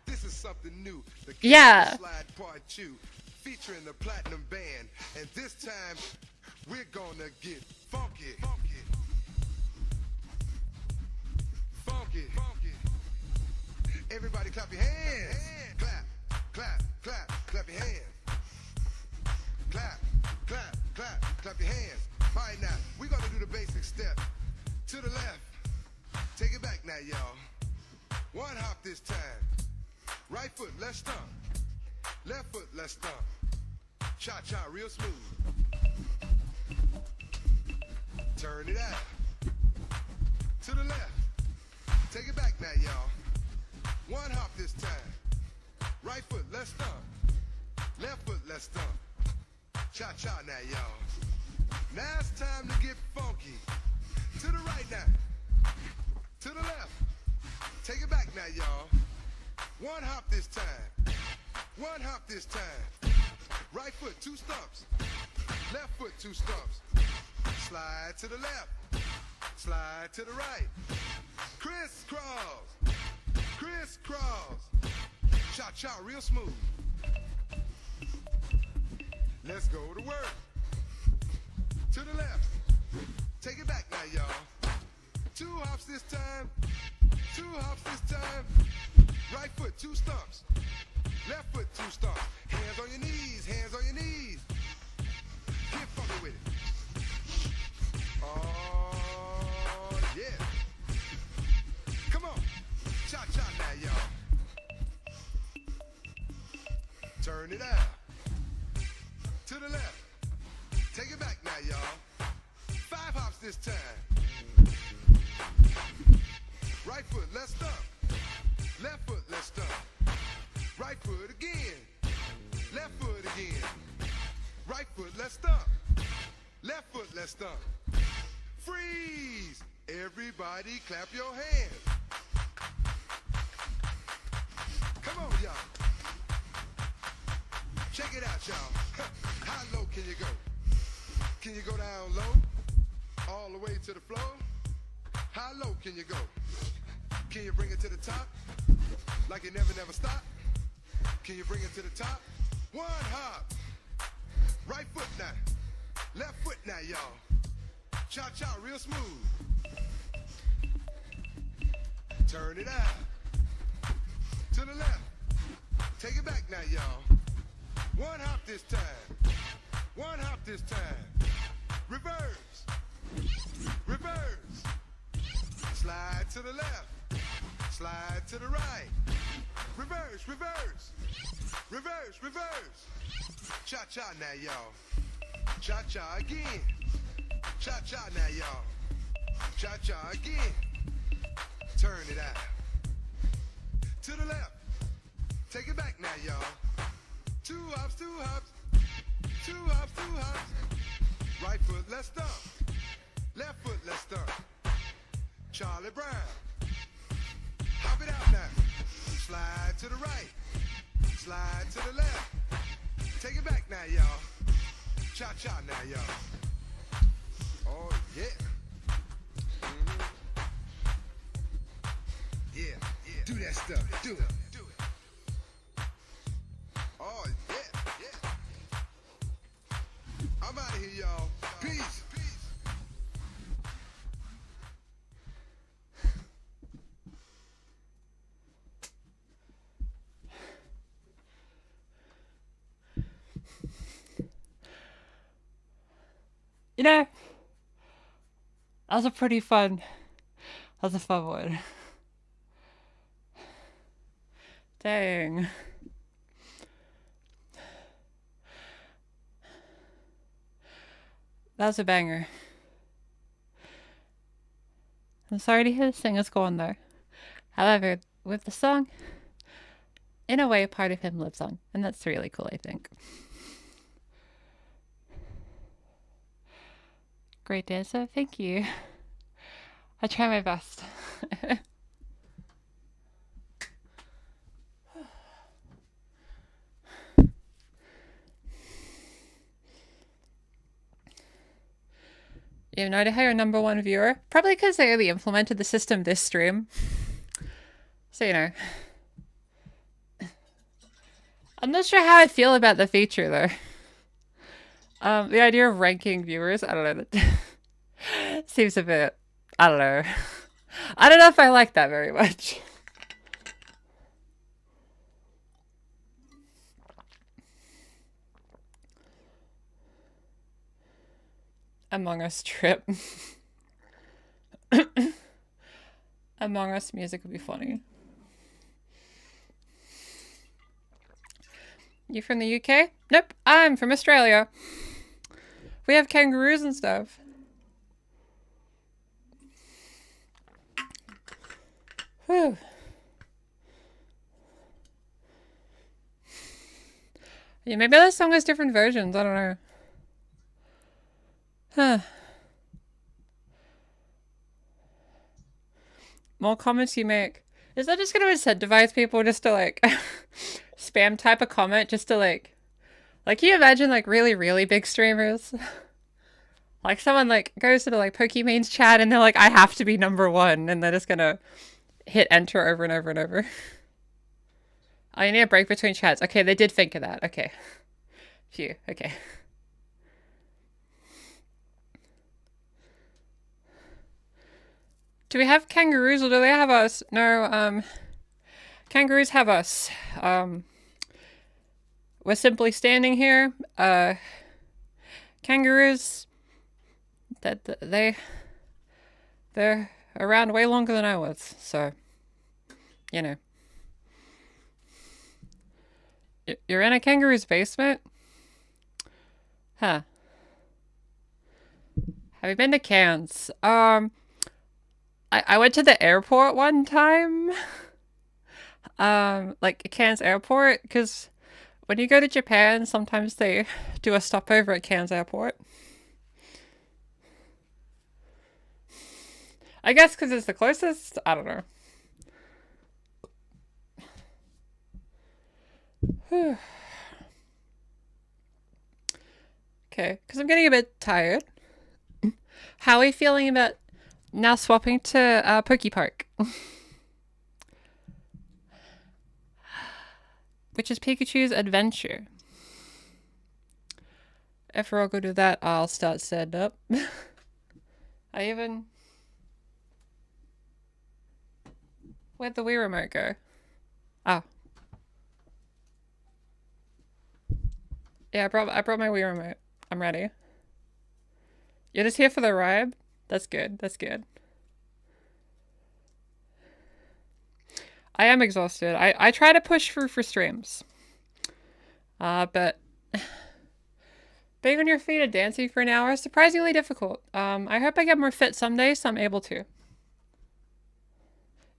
This is something new. The Yeah. Slide Part 2 featuring the Platinum Band. And this time We're gonna get funky, funky, funky, funky. Everybody clap your hands. Clap, clap, clap, clap your hands. Clap, clap, clap, clap your hands. All right, now, we're gonna do the basic step. To the left. Take it back now, y'all. One hop this time. Right foot, let's stomp. Left foot, let's stomp. Cha-cha, real smooth. Turn it out. To the left. Take it back now, y'all. One hop this time. Right foot, let's stomp. Left foot, let's stomp. Cha-cha now, y'all. Now it's time to get funky. To the right now. To the left. Take it back now, y'all. One hop this time. One hop this time. Right foot, 2 stumps. Left foot, 2 stumps. Slide to the left. Slide to the right. Crisscross. Crisscross. Cha-cha, real smooth. Let's go to work. To the left. Take it back now, y'all. 2 hops this time. 2 hops this time. Right foot, 2 stumps. Left foot, 2 stumps. Hands on your knees. Hands on your knees. Get funky with it. Oh, yeah. Come on. Cha-cha now, y'all. Turn it out. To the left. Take it back now, y'all. 5 hops this time. Right foot, let's stomp. Left foot, let's stomp. Right foot again. Left foot again. Right foot, let's stomp. Left foot, let's stomp. Freeze! Everybody clap your hands. Come on, y'all. Check it out, y'all. How low can you go? Can you go down low? All the way to the floor? How low can you go? Can you bring it to the top? Like it never, never stop? Can you bring it to the top? One hop. Right foot now. Left foot now, y'all. Cha-cha, real smooth. Turn it out. To the left. Take it back now, y'all. One hop this time. One hop this time. Reverse. Reverse. Slide to the left. Slide to the right. Reverse, reverse. Reverse, reverse. Cha-cha now, y'all. Cha-cha again. Cha-cha now, y'all. Cha-cha again. Turn it out. To the left. Take it back now, y'all. 2 hops, 2 hops. 2 hops, 2 hops. Right foot, let's stomp. Left foot, let's stomp. Charlie Brown. Hop it out now. Slide to the right. Slide to the left. Take it back now, y'all. Cha-cha now, y'all. Oh, yeah. Mm-hmm. Yeah, yeah. Do that stuff. Do it. Do it. Oh, yeah, yeah. I'm out of here, y'all. Peace. You know, that was a pretty fun. That was a fun one. Dang. That was a banger. I'm sorry to hear the singer's gone though. However, with the song, in a way, a part of him lives on, and that's really cool, I think. Great dancer, thank you. I try my best. You have no idea how you're #1 viewer? Probably because they only implemented the system this stream. So, you know. I'm not sure how I feel about the feature, though. The idea of ranking viewers, I don't know, that seems a bit, I don't know. I don't know if I like that very much. Among Us trip. Among Us music would be funny. You from the UK? Nope, I'm from Australia. We have kangaroos and stuff. Whew. Yeah, maybe this song has different versions. I don't know. Huh. More comments you make. Is that just gonna incentivize people just to like spam type a comment just to like can you imagine like really, really big streamers? Like someone like goes to the like Pokemon's chat and they're like, I have to be #1, and they're just gonna hit enter over and over and over. I need a break between chats. Okay, they did think of that. Okay. Phew, okay. Do we have kangaroos or do they have us? No, kangaroos have us. We're simply standing here. Kangaroos, they're around way longer than I was, so, you know. You're in a kangaroo's basement? Huh. Have you been to Cairns? I went to the airport one time. Like Cairns airport, because when you go to Japan, sometimes they do a stopover at Cairns airport. I guess because it's the closest? I don't know. Okay, because I'm getting a bit tired. How are you feeling about now swapping to PokéPark? Which is Pikachu's adventure. If we're all go do that, I'll start setting up. Where'd the Wii remote go? Oh. Yeah, I brought my Wii remote. I'm ready. You're just here for the ride? That's good. That's good. I am exhausted. I try to push through for streams. But being on your feet and dancing for an hour is surprisingly difficult. I hope I get more fit someday, so I'm able to.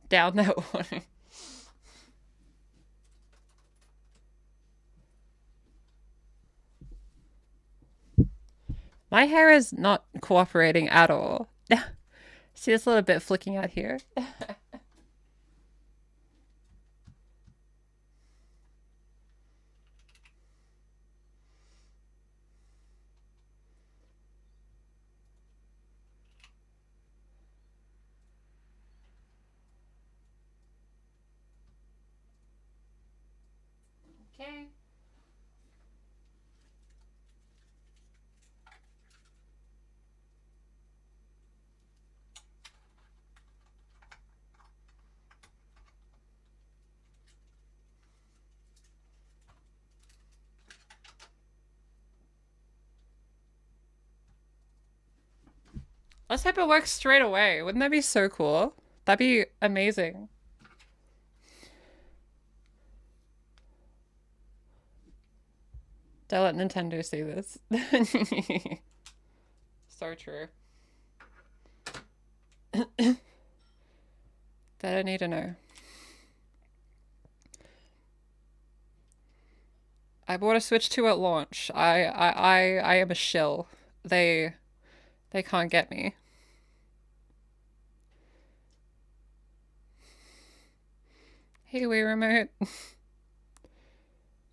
Down that one. My hair is not cooperating at all. See this little bit flicking out here? Okay. Let's hope it works straight away. Wouldn't that be so cool? That'd be amazing. Don't let Nintendo see this. So true. That I need to know. I bought a Switch 2 at launch. I am a shill. They can't get me. Hey, Wii Remote.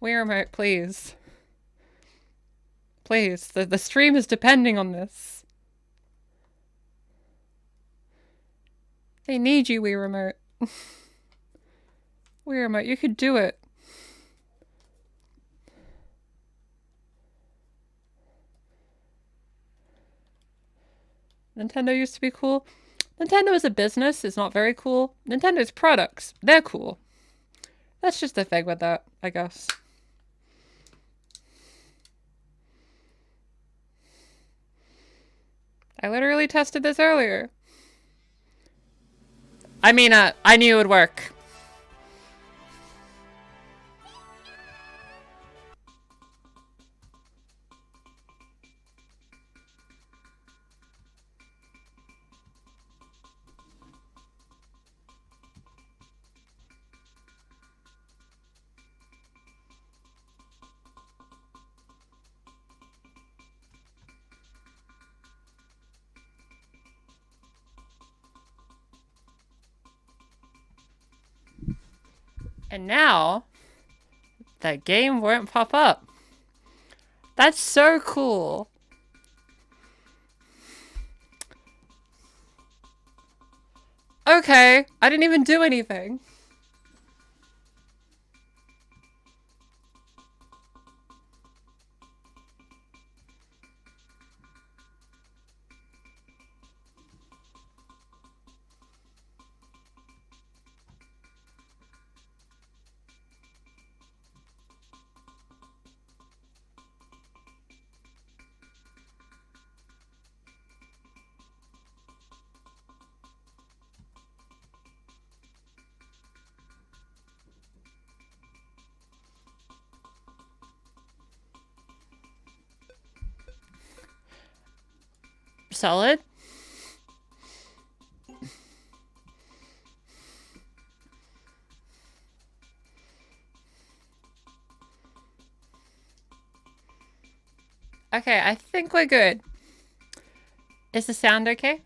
Wii Remote, please. Please, the stream is depending on this. They need you, Wii Remote. Wii Remote, you could do it. Nintendo used to be cool. Nintendo as a business is not very cool. Nintendo's products, they're cool. That's just the thing with that, I guess. I literally tested this earlier. I mean, I knew it would work. And now, the game won't pop up. That's so cool. Okay, I didn't even do anything. Solid. Okay, I think we're good. Is the sound okay?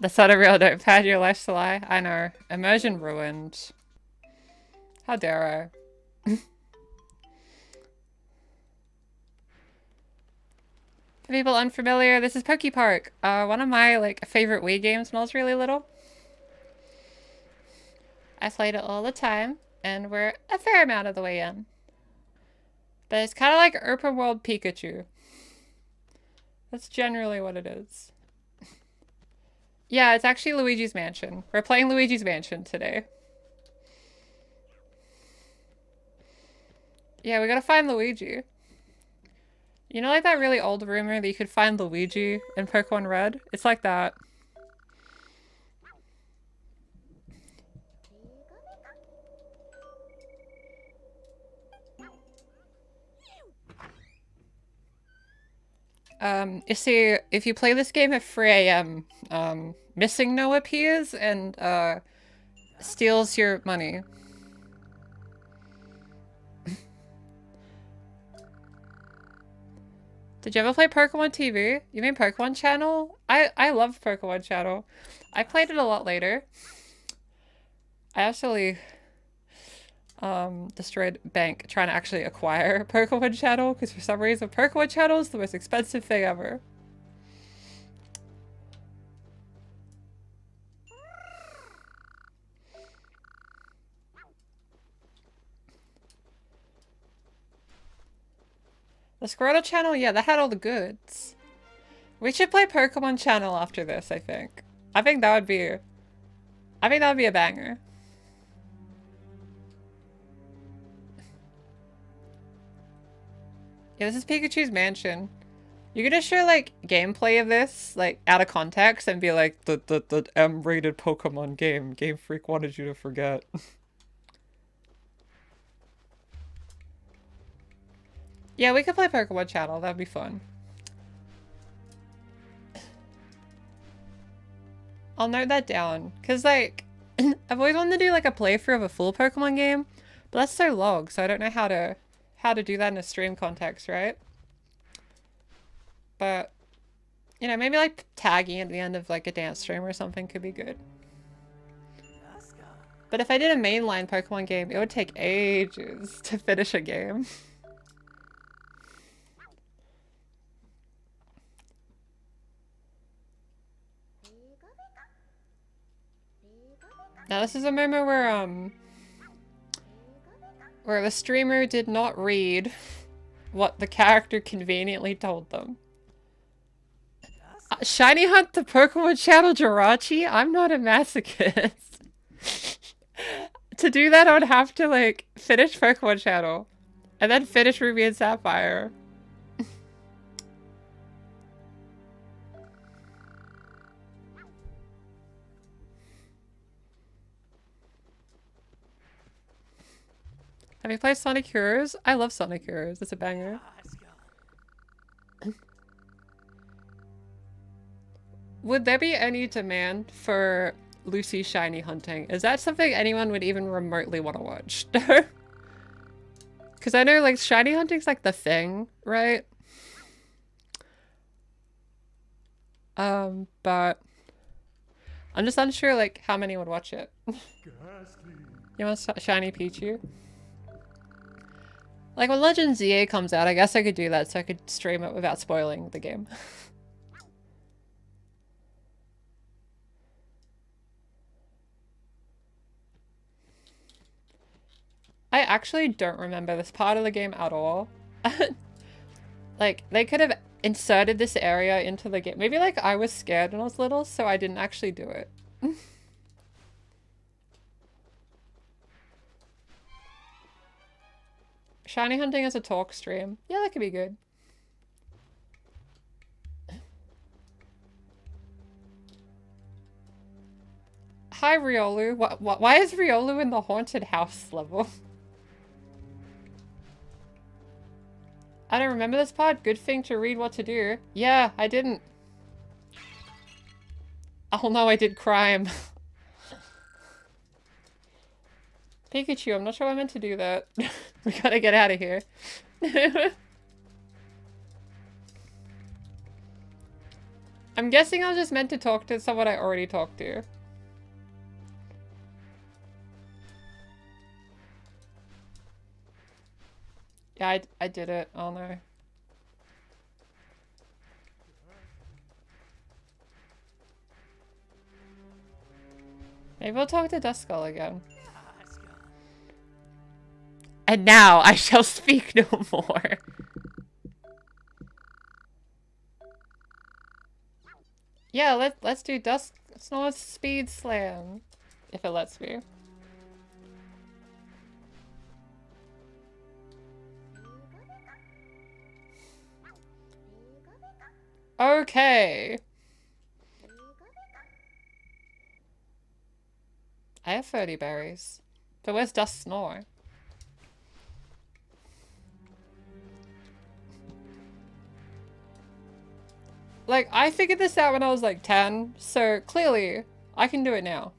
That's not a real notepad, your life's a lie. I know. Immersion ruined. How dare I? For people unfamiliar, this is PokePark. One of my like favorite Wii games when I was really little. I played it all the time, and we're a fair amount of the way in. But it's kind of like Open World Pikachu. That's generally what it is. Yeah, it's actually Luigi's Mansion. We're playing Luigi's Mansion today. Yeah, we gotta find Luigi. You know, like that really old rumor that you could find Luigi in Pokemon Red? It's like that. You see, if you play this game at 3 a.m., Missing No appears and, steals your money. Did you ever play Pokemon TV? You mean Pokemon Channel? I love Pokemon Channel. I played it a lot later. I actually destroyed bank trying to actually acquire Pokemon Channel because for some reason Pokemon Channel is the most expensive thing ever. The Squirtle Channel, yeah, that had all the goods. We should play Pokemon Channel after this, I think. I think that would be a banger. Yeah, this is Pikachu's mansion. You could just show, like, gameplay of this, like, out of context and be like, the M-rated Pokemon game. Game Freak wanted you to forget. Yeah, we could play Pokemon Channel. That'd be fun. I'll note that down. Because, like, I've always wanted to do, like, a playthrough of a full Pokemon game. But that's so long, so I don't know how to do that in a stream context, right? But, you know, maybe, like, tagging at the end of, like, a dance stream or something could be good. But if I did a mainline Pokemon game, it would take ages to finish a game. Now this is a moment where, where the streamer did not read what the character conveniently told them. Shiny Hunt the Pokemon Channel Jirachi? I'm not a masochist. To do that, I would have to, like, finish Pokemon Channel. And then finish Ruby and Sapphire. Have you played Sonic Heroes? I love Sonic Heroes. It's a banger. Would there be any demand for Lucy shiny hunting? Is that something anyone would even remotely want to watch? Because I know, like, shiny hunting's like the thing, right? But I'm just unsure, like, how many would watch it. You want shiny Pichu? Like, when Legend ZA comes out, I guess I could do that so I could stream it without spoiling the game. I actually don't remember this part of the game at all. Like, they could have inserted this area into the game. Maybe, like, I was scared when I was little, so I didn't actually do it. Shiny hunting as a talk stream. Yeah, that could be good. Hi, Riolu. Why is Riolu in the haunted house level? I don't remember this part. Good thing to read what to do. Yeah, I didn't. Oh no, I did crime. Pikachu, I'm not sure I meant to do that. We gotta get out of here. I'm guessing I was just meant to talk to someone I already talked to. Yeah, I did it. Oh no. Maybe we'll talk to Duskull again. And now I shall speak no more. Yeah, let's do Snow's Speed Slam. If it lets me. Okay. I have 30 berries. But where's Dust Snore? Like, I figured this out when I was like 10, so clearly I can do it now.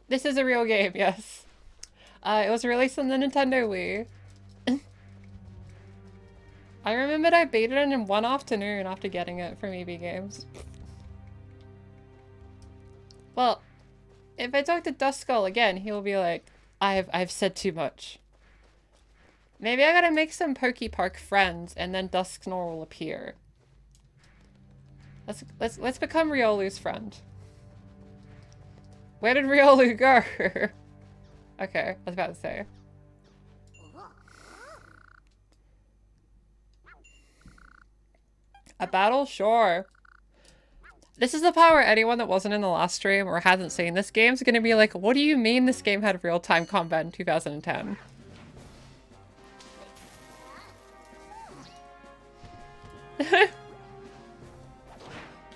This is a real game, yes. It was released on the Nintendo Wii. I remembered I beat it in one afternoon after getting it from EB Games. Well, if I talk to Duskull again, he'll be like, I've said too much. Maybe I gotta make some PokéPark friends and then Dusknor will appear. Let's become Riolu's friend. Where did Riolu go? Okay, I was about to say. A battle? Sure. This is the part where anyone that wasn't in the last stream or hasn't seen this game's gonna be like, what do you mean this game had real-time combat in 2010?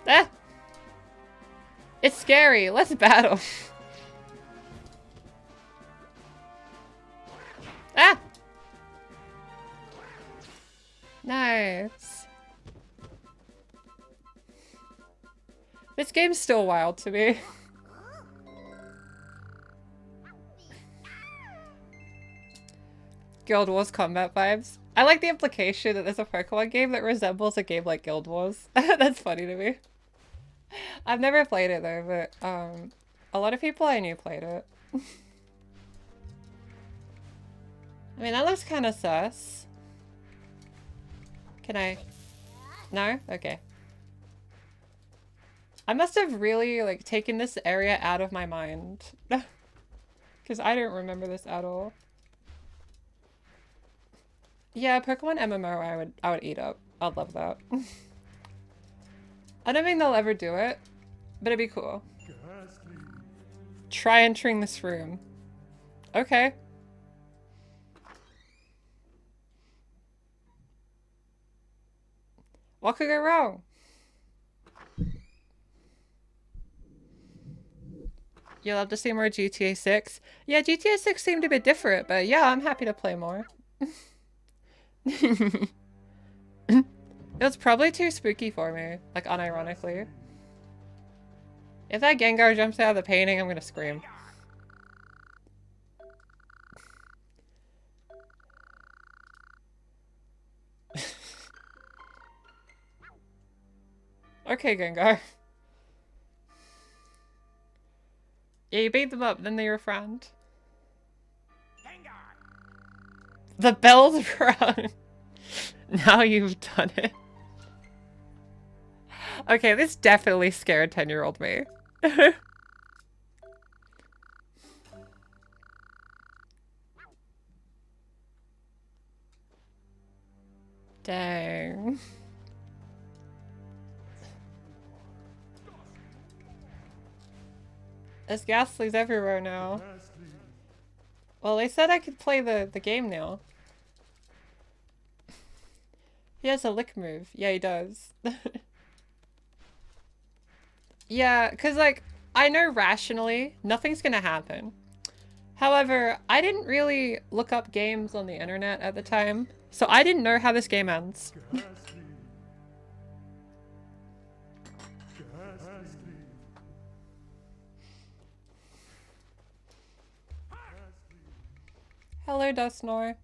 Ah! It's scary. Let's battle. Ah! Nice. This game's still wild to me. Guild Wars combat vibes. I like the implication that there's a Pokemon game that resembles a game like Guild Wars. That's funny to me. I've never played it though, but a lot of people I knew played it. I mean, that looks kind of sus. Can I? No? Okay. I must have really like taken this area out of my mind. Because I don't remember this at all. Yeah, Pokemon MMO I would eat up. I'd love that. I don't think they'll ever do it, but it'd be cool. Try entering this room. Okay. What could go wrong? You'll love to see more GTA 6. Yeah, GTA 6 seemed a bit different, but yeah, I'm happy to play more. It was probably too spooky for me, like unironically. If that Gengar jumps out of the painting, I'm gonna scream. Okay, Gengar. Yeah, you beat them up, then they're your friend. The bell's rung. Now you've done it. Okay, this definitely scared 10-year-old me. Dang. There's Ghastlies everywhere now. Well, they said I could play the game now. He has a lick move. Yeah, he does. Yeah, because, like, I know rationally nothing's gonna happen. However, I didn't really look up games on the internet at the time, so I didn't know how this game ends. Hello, Dustnor.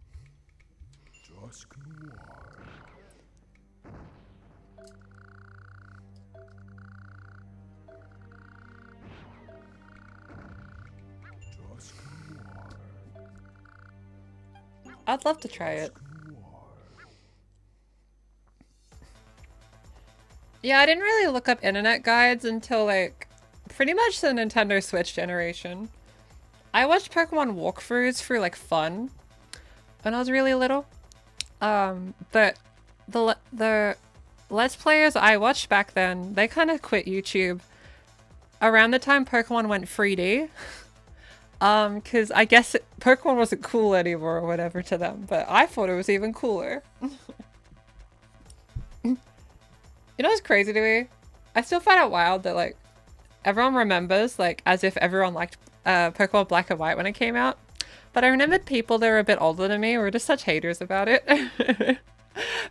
I'd love to try it. Yeah, I didn't really look up internet guides until, like, pretty much the Nintendo Switch generation. I watched Pokemon walkthroughs for, like, fun when I was really little. But the Let's Players I watched back then, they kind of quit YouTube around the time Pokemon went 3D. Because I guess Pokemon wasn't cool anymore or whatever to them, but I thought it was even cooler. You know what's crazy to me? I still find it wild that, like, everyone remembers, like, as if everyone liked Pokemon Black and White when it came out. But I remembered people that were a bit older than me were just such haters about it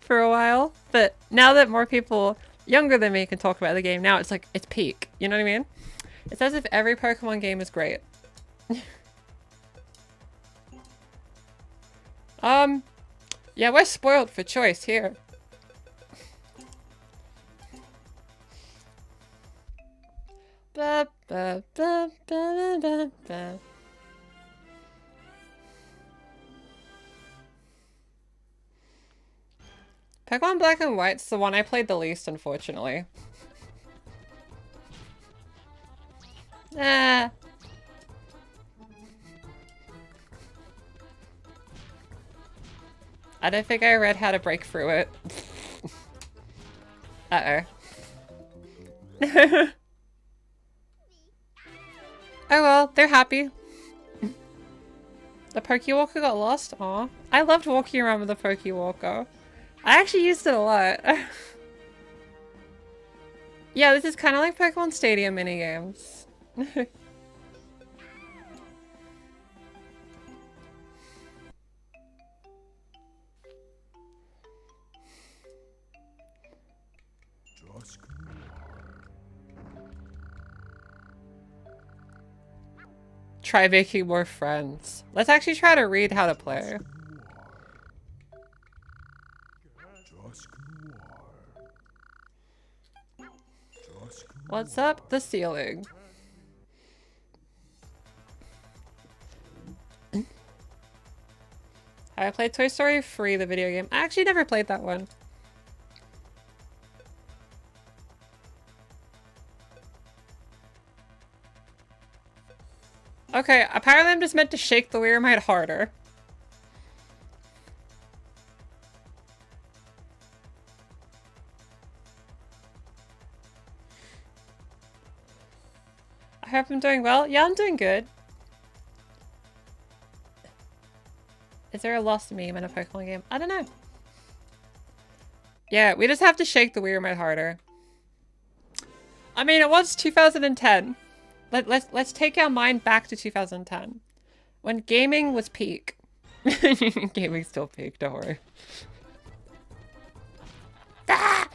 for a while. But now that more people younger than me can talk about the game, now it's like, it's peak. You know what I mean? It's as if every Pokemon game is great. Yeah, we're spoiled for choice here. Ba, ba, ba, ba, ba, ba. Pokemon Black and White's the one I played the least, unfortunately. Ah. I don't think I read how to break through it. Uh-oh. Oh well, they're happy. The Pokewalker got lost? Aw. I loved walking around with the Pokewalker. I actually used it a lot. Yeah, this is kind of like Pokemon Stadium minigames. Try making more friends. Let's actually try to read how to play. What's up? The ceiling. I played Toy Story 3, the video game. I actually never played that one. Okay, apparently I'm just meant to shake the Weirmite harder. I hope I'm doing well. Yeah, I'm doing good. Is there a lost meme in a Pokemon game? I don't know. Yeah, we just have to shake the Weirmite harder. I mean, it was 2010. Let's take our mind back to 2010. When gaming was peak. Gaming's still peak, don't worry. Ah!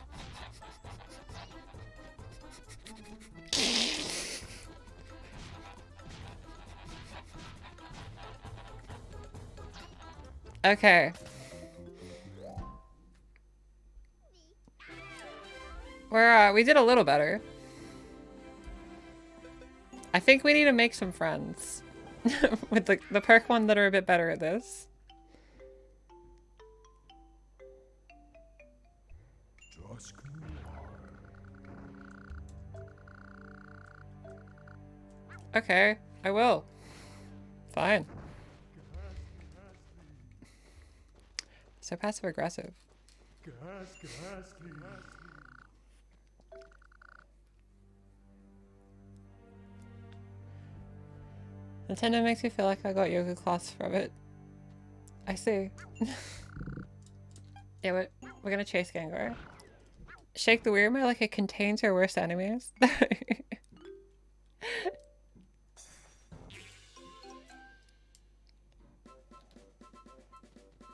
Okay. We did a little better. I think we need to make some friends. With the Pokemon that are a bit better at this. Okay, I will. Fine. So passive aggressive. Nintendo makes me feel like I got yoga class from it. I see. Yeah, we're gonna chase Gengar. Shake the Weirmite like it contains your worst enemies.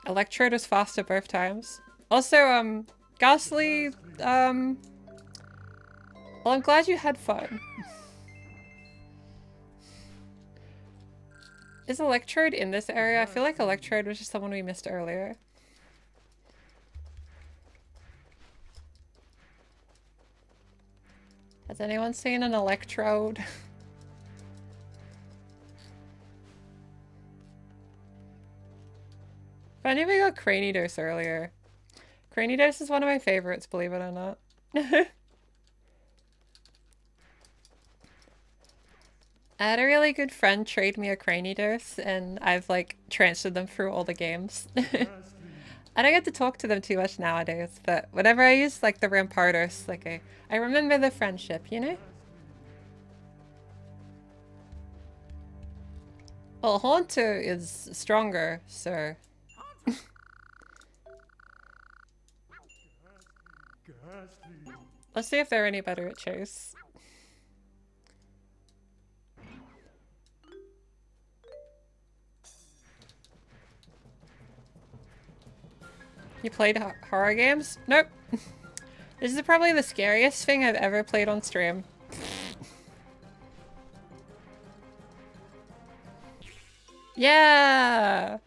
Electrode was faster both times. Also, Ghastly, well, I'm glad you had fun. Is Electrode in this area? I feel like Electrode was just someone we missed earlier. Has anyone seen an Electrode? I knew we got Cranidos earlier. Cranidos is one of my favorites, believe it or not. I had a really good friend trade me a Cranidos, and I've like transferred them through all the games. I don't get to talk to them too much nowadays, but whenever I use like the Rampardos, like I remember the friendship, you know? Well, Haunter is stronger, so... Let's see if they're any better at chase. You played horror games? Nope. This is probably the scariest thing I've ever played on stream. Yeah!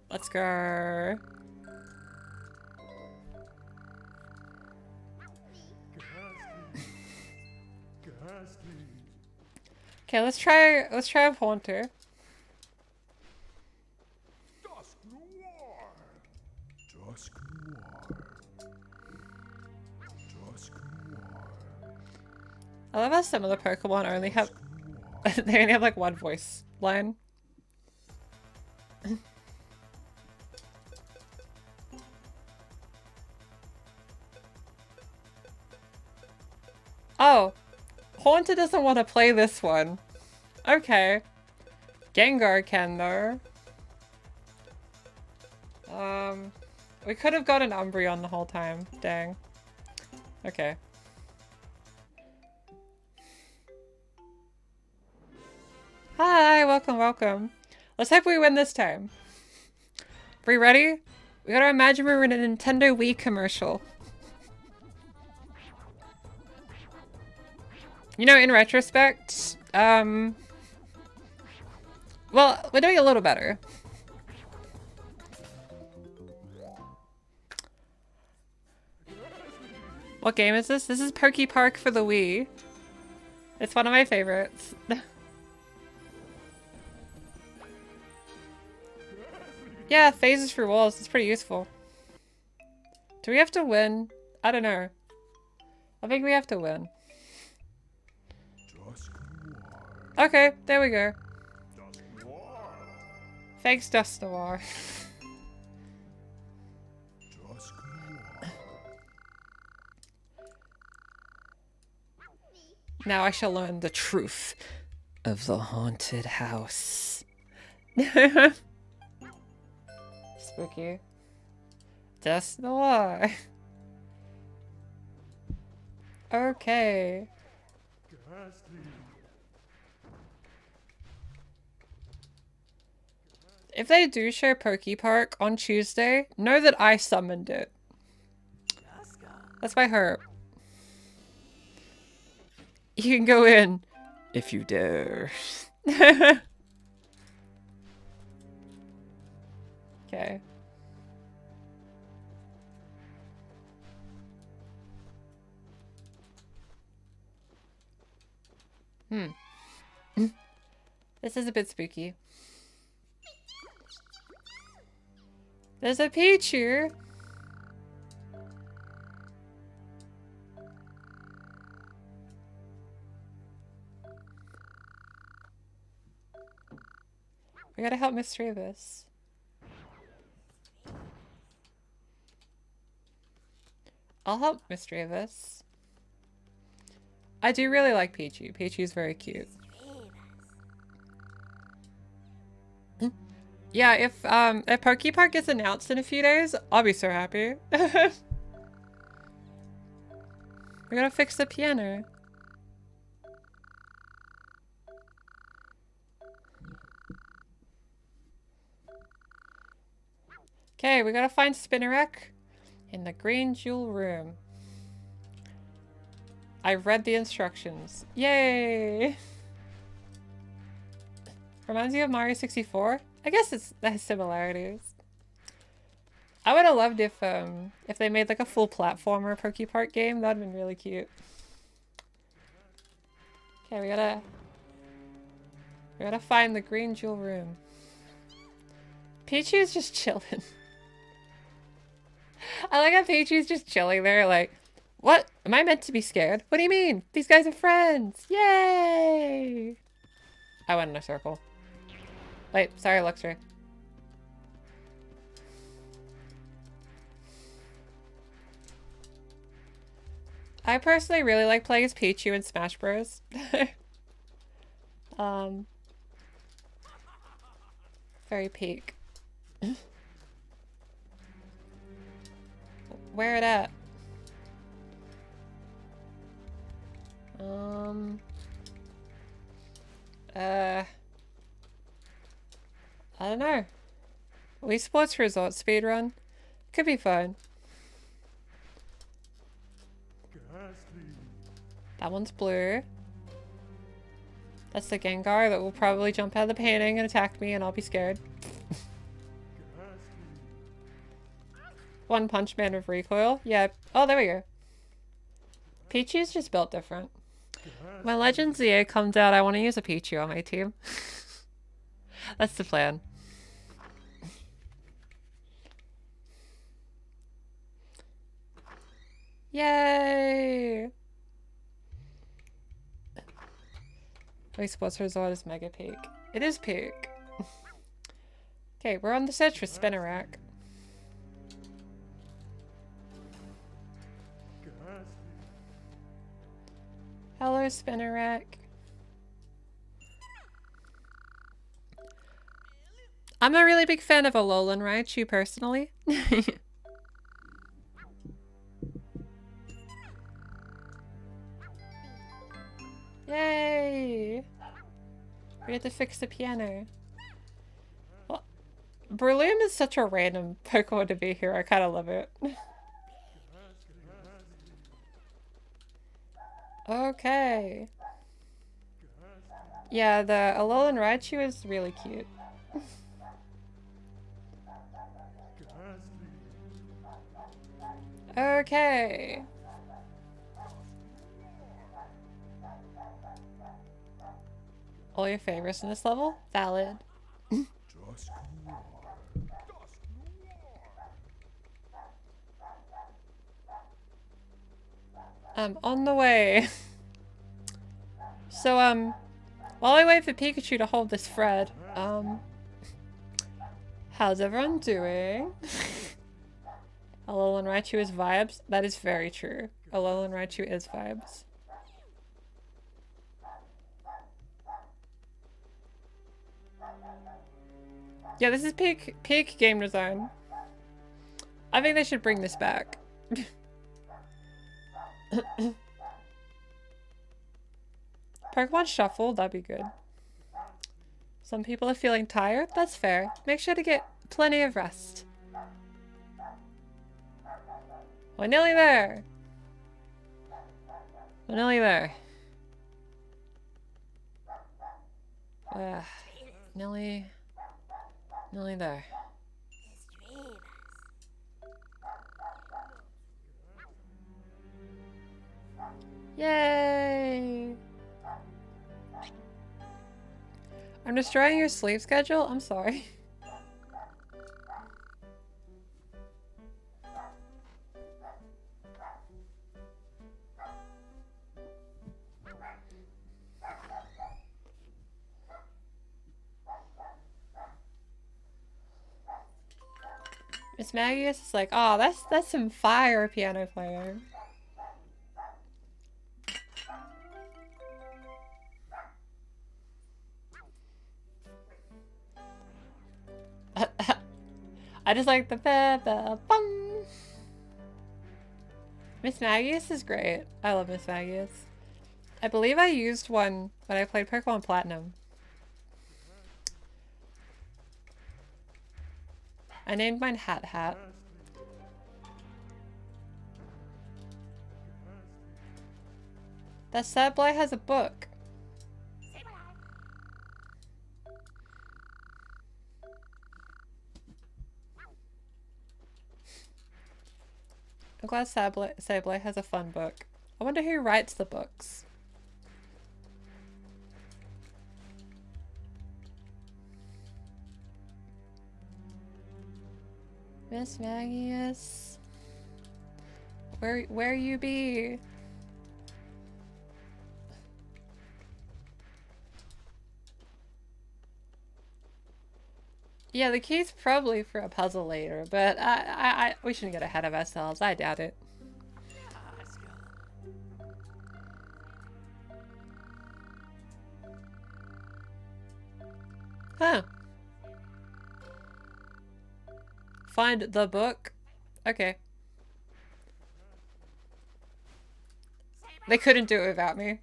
Let's go. Okay, let's try a Haunter. I love how some of the Pokemon only have they only have like one voice line. Oh, Haunter doesn't want to play this one. Okay. Gengar can though. We could have got an Umbreon the whole time. Dang. Okay. Hi, welcome, welcome. Let's hope we win this time. Are we ready? We gotta imagine we're in a Nintendo Wii commercial. You know, in retrospect, well, we're doing a little better. What game is this? This is PokéPark for the Wii. It's one of my favorites. Yeah, phases for walls. It's pretty useful. Do we have to win? I don't know. I think we have to win. Okay, there we go. Thanks, Dust Noir. Now I shall learn the truth of the haunted house. Spooky. Dust Noir. Okay. If they do show PokéPark on Tuesday, know that I summoned it. That's my hope. You can go in if you dare. Okay. This is a bit spooky. There's a Pichu! We gotta help Miss Travis. I'll help Miss Travis. I do really like Pichu. Pichu's very cute. Yeah, if PokéPark gets announced in a few days, I'll be so happy. We gotta fix the piano. Okay, we gotta find Spinnerack in the green jewel room. I read the instructions. Yay! Reminds you of Mario 64? I guess it has similarities. I would have loved if they made like a full platformer PokéPark game. That'd been really cute. Okay, we gotta find the green jewel room. Pichu's just chilling. I like how Pichu's just chilling there, like, what? Am I meant to be scared? What do you mean? These guys are friends! Yay! I went in a circle. Wait, sorry, Luxray. I personally really like playing as Pichu in Smash Bros. Very peak. Where it at? I don't know. Wii Sports Resort speedrun? Could be fun. That one's blue. That's the Gengar that will probably jump out of the painting and attack me and I'll be scared. One Punch Man with recoil. Yeah. Oh, there we go. Pichu's just built different. When Legends ZA comes out, I want to use a Pichu on my team. That's the plan. Yay! Wii Sports Resort is mega peak. It is peak. Okay, we're on the search for Spinnerack. Hello, Spinnerack. I'm a really big fan of Alolan Raichu, personally. Yay! We have to fix the piano. Well, Breloom is such a random Pokemon to be here. I kind of love it. Okay. Yeah, the Alolan Raichu is really cute. Okay. All your favorites in this level? Valid. On the way. So, while I wait for Pikachu to hold this thread, how's everyone doing? Alolan Raichu is vibes? That is very true. Alolan Raichu is vibes. Yeah, this is peak game design. I think they should bring this back. Pokemon Shuffle, that'd be good. Some people are feeling tired, that's fair. Make sure to get plenty of rest. We're nearly there. We're nearly there. Nearly there. Yay! I'm destroying your sleep schedule? I'm sorry. Miss Magius is like, oh, that's some fire piano player. I just like the bum. Miss Magius is great. I love Miss Magius. I believe I used one when I played Pokemon Platinum. I named mine Hat Hat. That sad boy has a book. I'm glad Sableye has a fun book. I wonder who writes the books. Miss Magius, where you be? Yeah, the key's probably for a puzzle later, but we shouldn't get ahead of ourselves. I doubt it. Huh. Find the book? Okay. They couldn't do it without me.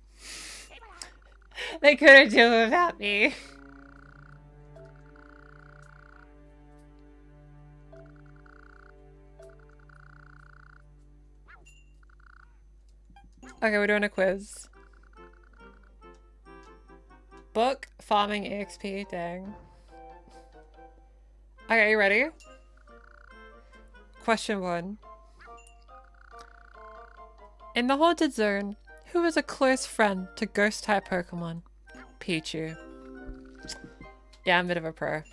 They couldn't do it without me. Okay, we're doing a quiz. Book, farming EXP, dang. Okay, you ready? Question 1. In the Haunted Zone, who is a close friend to Ghost-type Pokemon? Pichu. Yeah, I'm a bit of a pro.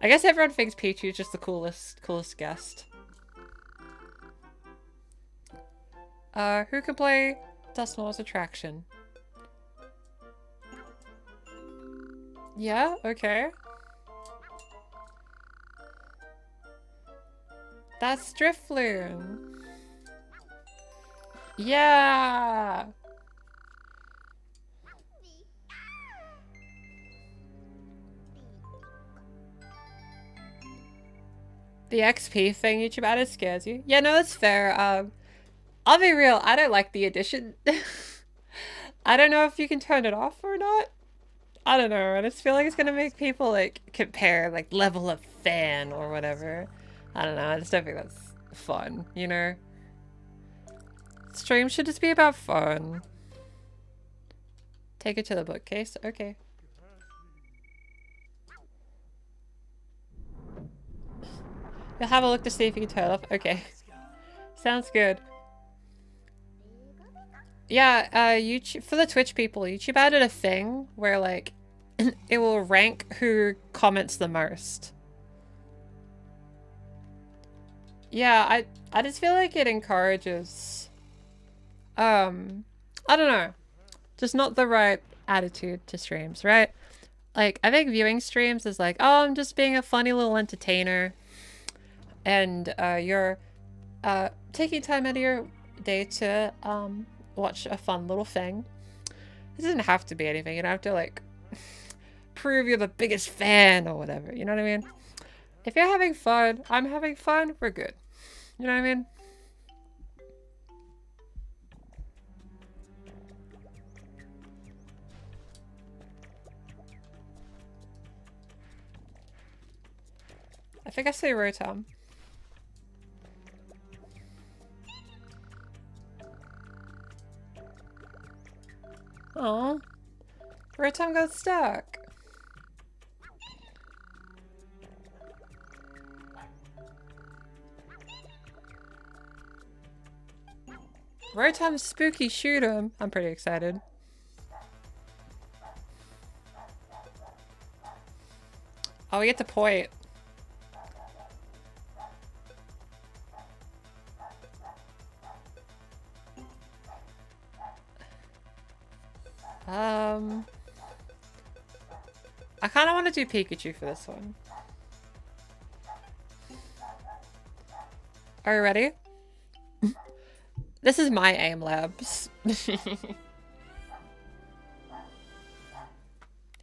I guess everyone thinks Pichu is just the coolest guest. Who can play Dusknoir's Attraction? Yeah, okay. That's Drifloon. Yeah! The XP thing YouTube added scares you? Yeah, no, that's fair. I'll be real, I don't like the addition. I don't know if you can turn it off or not. I don't know, I just feel like it's gonna make people like compare like level of fan or whatever. I don't know, I just don't think that's fun, you know? Stream should just be about fun. Take it to the bookcase, okay. You'll have a look to see if you can turn it off, okay. Sounds good. Yeah, YouTube, for the Twitch people, YouTube added a thing where like, it will rank who comments the most. Yeah, I just feel like it encourages I don't know. Just not the right attitude to streams, right? Like, I think viewing streams is like, oh, I'm just being a funny little entertainer. And you're taking time out of your day to watch a fun little thing. It doesn't have to be anything. You don't have to, like, prove you're the biggest fan or whatever. You know what I mean? If you're having fun, I'm having fun, we're good. You know what I mean? I think I say Rotom. Aw. Rotom got stuck. Rotom's spooky shoot 'em. I'm pretty excited. Oh, we get to point. I kind of want to do Pikachu for this one. Are you ready? This is my aim labs. Here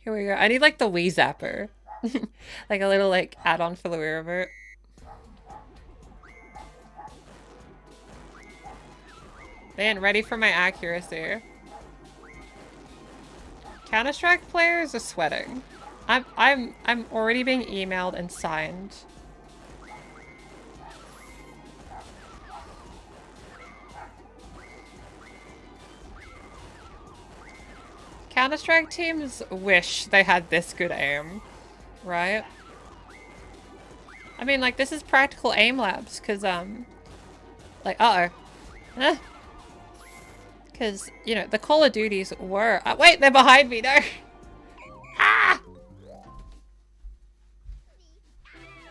we go. I need like the Wii Zapper. Like a little like add-on for the Wii Remote. Man, ready for my accuracy. Counter-Strike players are sweating. I'm already being emailed and signed. Counter-Strike teams wish they had this good aim, right? I mean, like, this is practical aim labs, because, like, uh-oh. Because, you know, the Call of Duties were... wait, they're behind me, no! Ah!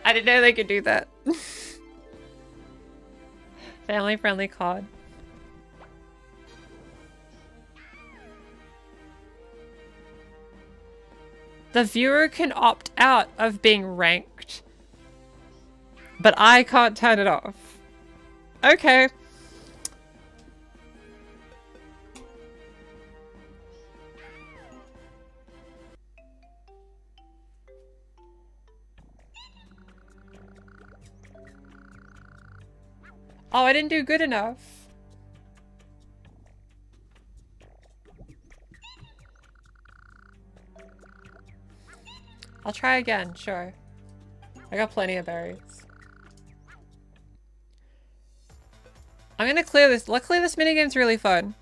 I didn't know they could do that. Family-friendly COD. The viewer can opt out of being ranked, but I can't turn it off. Okay. Oh, I didn't do good enough. I'll try again, sure. I got plenty of berries. I'm gonna clear this. Luckily, this minigame's really fun.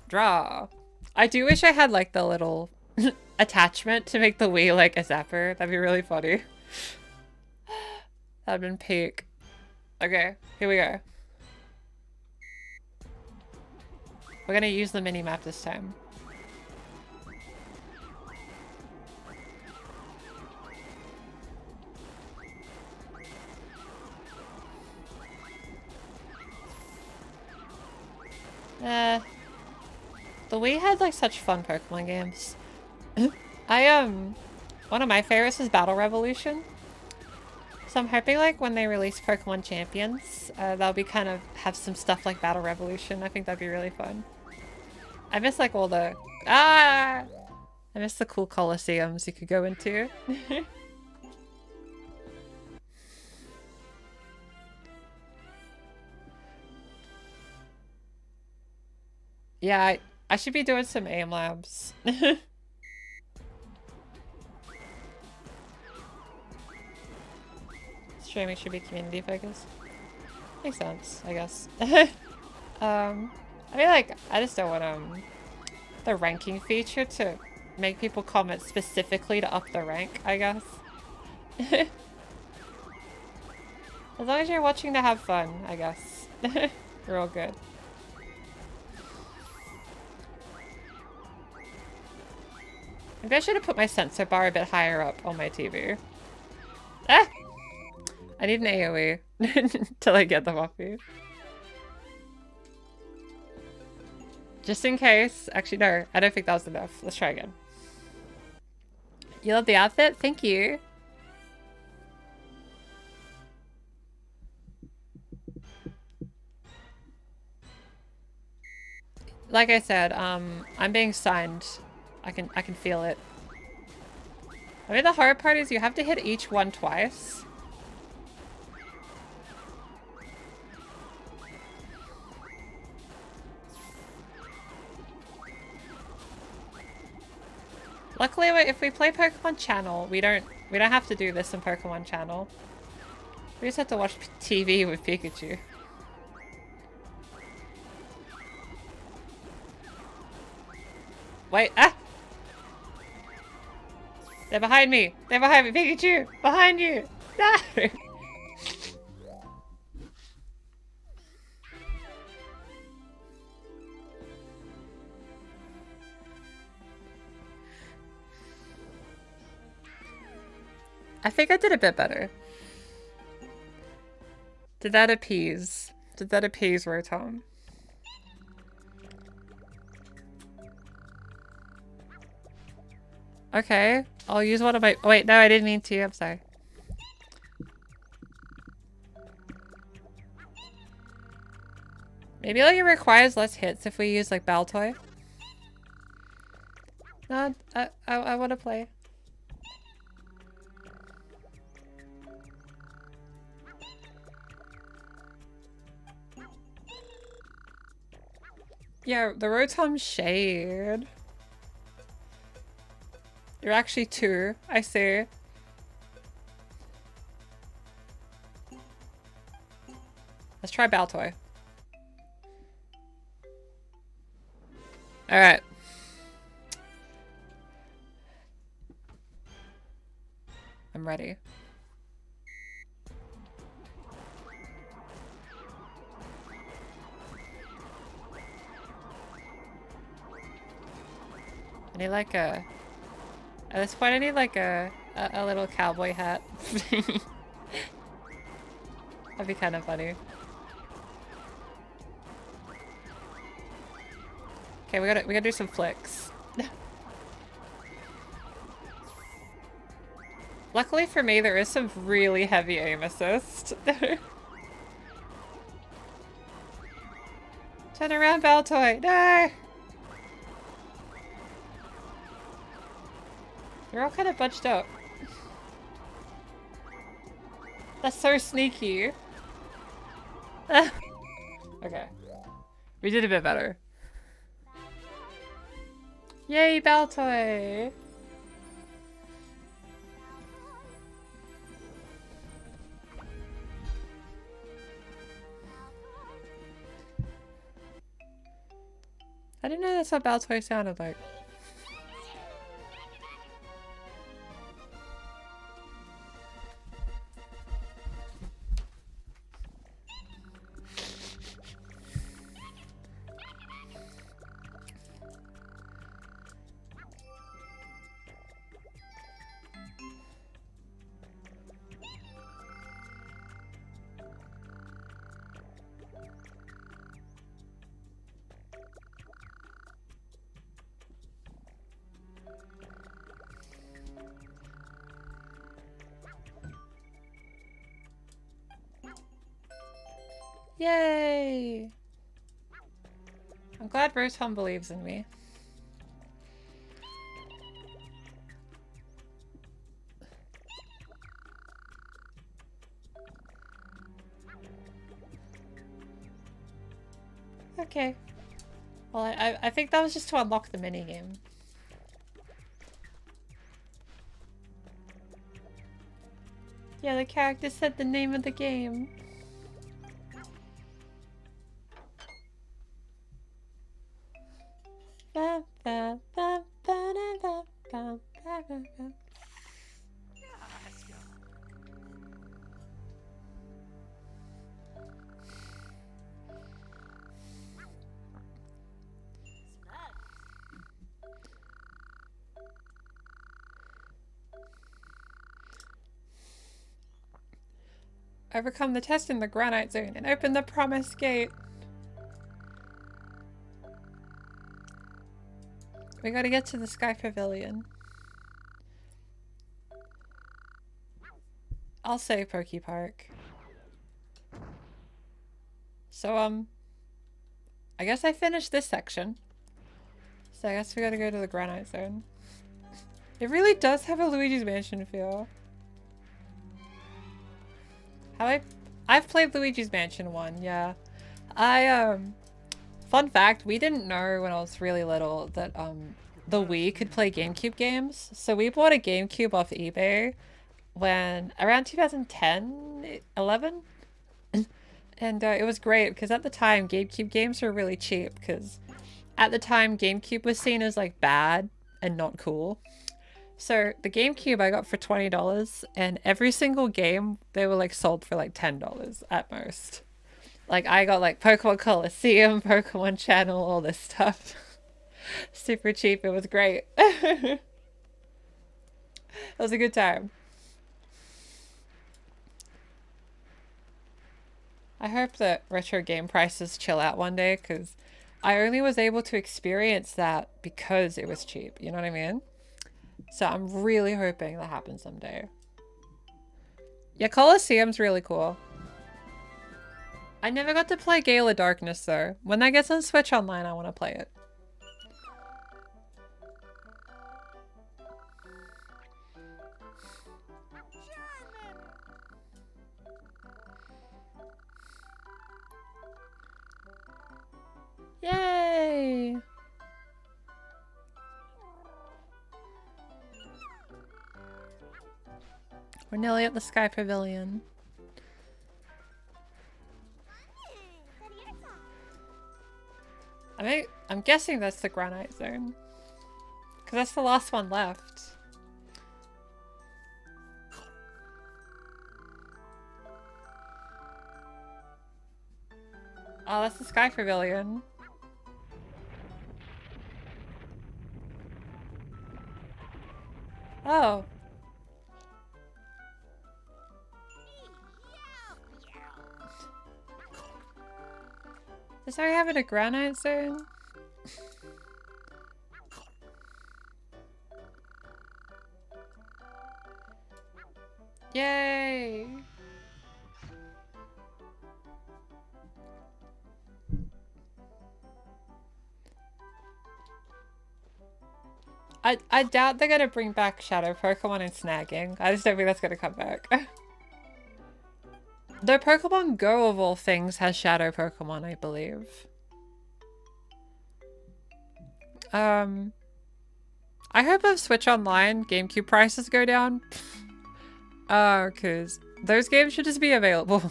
Draw. I do wish I had, like, the little attachment to make the Wii, like, a zapper. That'd be really funny. That'd been peak. Okay, here we go. We're gonna use the mini-map this time. The Wii had like such fun Pokemon games. One of my favorites is Battle Revolution. So I'm hoping like when they release Pokemon Champions, they'll be kind of have some stuff like Battle Revolution. I think that'd be really fun. I miss like all the I miss the cool Colosseums you could go into. Yeah, I should be doing some aim labs. Streaming should be community focused. Makes sense, I guess. I mean, like, I just don't want the ranking feature to make people comment specifically to up the rank, I guess. As long as you're watching to have fun, I guess. You're all good. Maybe I should have put my sensor bar a bit higher up on my TV. Ah! I need an AoE. till I get them off you. Just in case. Actually, no. I don't think that was enough. Let's try again. You love the outfit? Thank you. Like I said, I'm being signed. I can feel it. I mean, the hard part is you have to hit each one twice. Luckily, if we play Pokemon Channel, we don't have to do this in Pokemon Channel. We just have to watch TV with Pikachu. Wait, ah! They're behind me! They're behind me! Pikachu! Behind you! No! I think I did a bit better. Did that appease Rotom? Okay, I'll use one of my- oh, wait, no, I didn't mean to. I'm sorry. Maybe like it requires less hits if we use like Baltoy. No, I want to play. Yeah, the Rotom shade. You're actually two, I see. Let's try Baltoy. Alright. I'm ready. I need like a... At this point I need like a little cowboy hat. That'd be kind of funny. Okay, we gotta do some flicks. Luckily for me, there is some really heavy aim assist. Turn around, Baltoy! No! They're all kind of bunched up. That's so sneaky. Okay. We did a bit better. Yay, Baltoy! I didn't know that's what Baltoy sounded like. Yay! I'm glad Rotom believes in me. Okay. Well, I think that was just to unlock the minigame. Yeah, the character said the name of the game. overcome the test in the Granite Zone and open the promised gate. We gotta get to the Sky Pavilion. I'll say PokéPark. So, I guess I finished this section. So I guess we gotta go to the Granite Zone. It really does have a Luigi's Mansion feel. I've played Luigi's Mansion 1, yeah. Fun fact, we didn't know when I was really little that, the Wii could play GameCube games. So we bought a GameCube off eBay when, around 2010, 11? And it was great because at the time GameCube games were really cheap because at the time GameCube was seen as like bad and not cool. So the GameCube I got for $20 and every single game they were like sold for like $10 at most. Like I got like Pokemon Coliseum, Pokemon Channel, all this stuff. Super cheap. It was great. It was a good time. I hope that retro game prices chill out one day because I only was able to experience that because it was cheap. You know what I mean? So I'm really hoping that happens someday. Yeah, Coliseum's really cool. I never got to play Gale of Darkness though. When that gets on Switch Online, I want to play it. Yay! We're nearly at the Sky Pavilion. I'm guessing that's the Granite Zone. Because that's the last one left. Oh, that's the Sky Pavilion. Oh. Does I have it a Granite Zone? Yay! I doubt they're gonna bring back Shadow Pokemon and snagging. I just don't think that's gonna come back. The Pokemon Go of all things has Shadow Pokemon, I believe. I hope if Switch Online GameCube prices go down. Cause those games should just be available.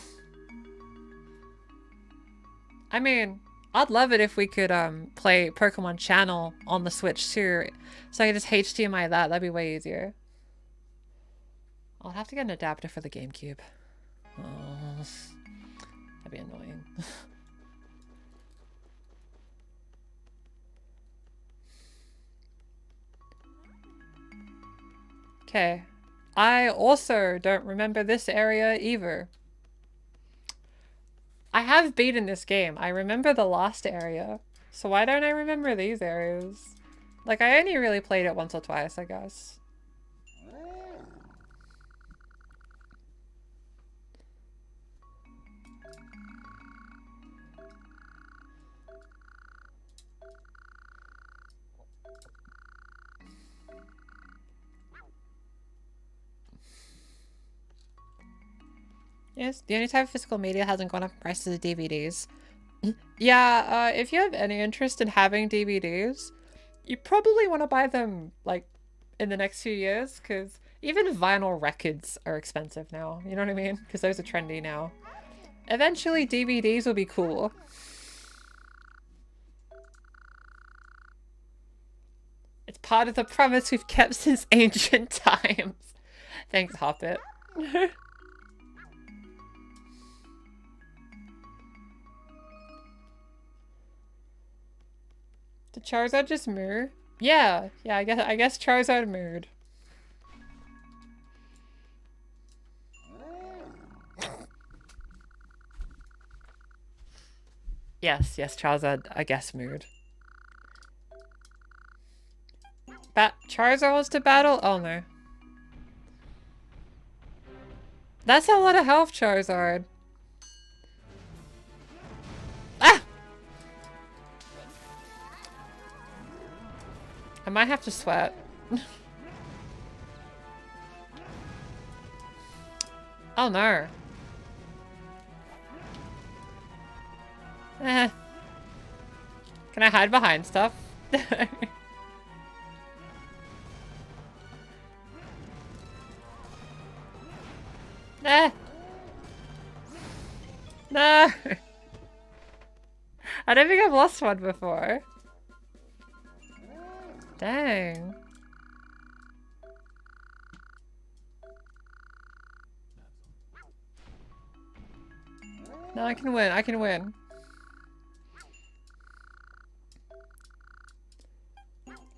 I mean, I'd love it if we could play Pokemon Channel on the Switch too. So I could just HDMI that. That'd be way easier. I'll have to get an adapter for the GameCube. Oh, that'd be annoying. Okay. I also don't remember this area either. I have beaten this game. I remember the last area. So why don't I remember these areas? Like, I only really played it once or twice, I guess. Yes, the only type of physical media hasn't gone up in price is the DVDs. Yeah, if you have any interest in having DVDs, you probably want to buy them, like, in the next few years, because even vinyl records are expensive now, you know what I mean? Because those are trendy now. Eventually, DVDs will be cool. It's part of the promise we've kept since ancient times. Thanks, Hoppet. Did Charizard just moo? Yeah, I guess Charizard mooed. Yes, yes, Charizard, I guess mood. Charizard wants to battle? Oh no. That's a lot of health, Charizard. Ah! I might have to sweat. Oh no. Eh. Can I hide behind stuff? Nah. No. I don't think I've lost one before. Dang. No, I can win. I can win.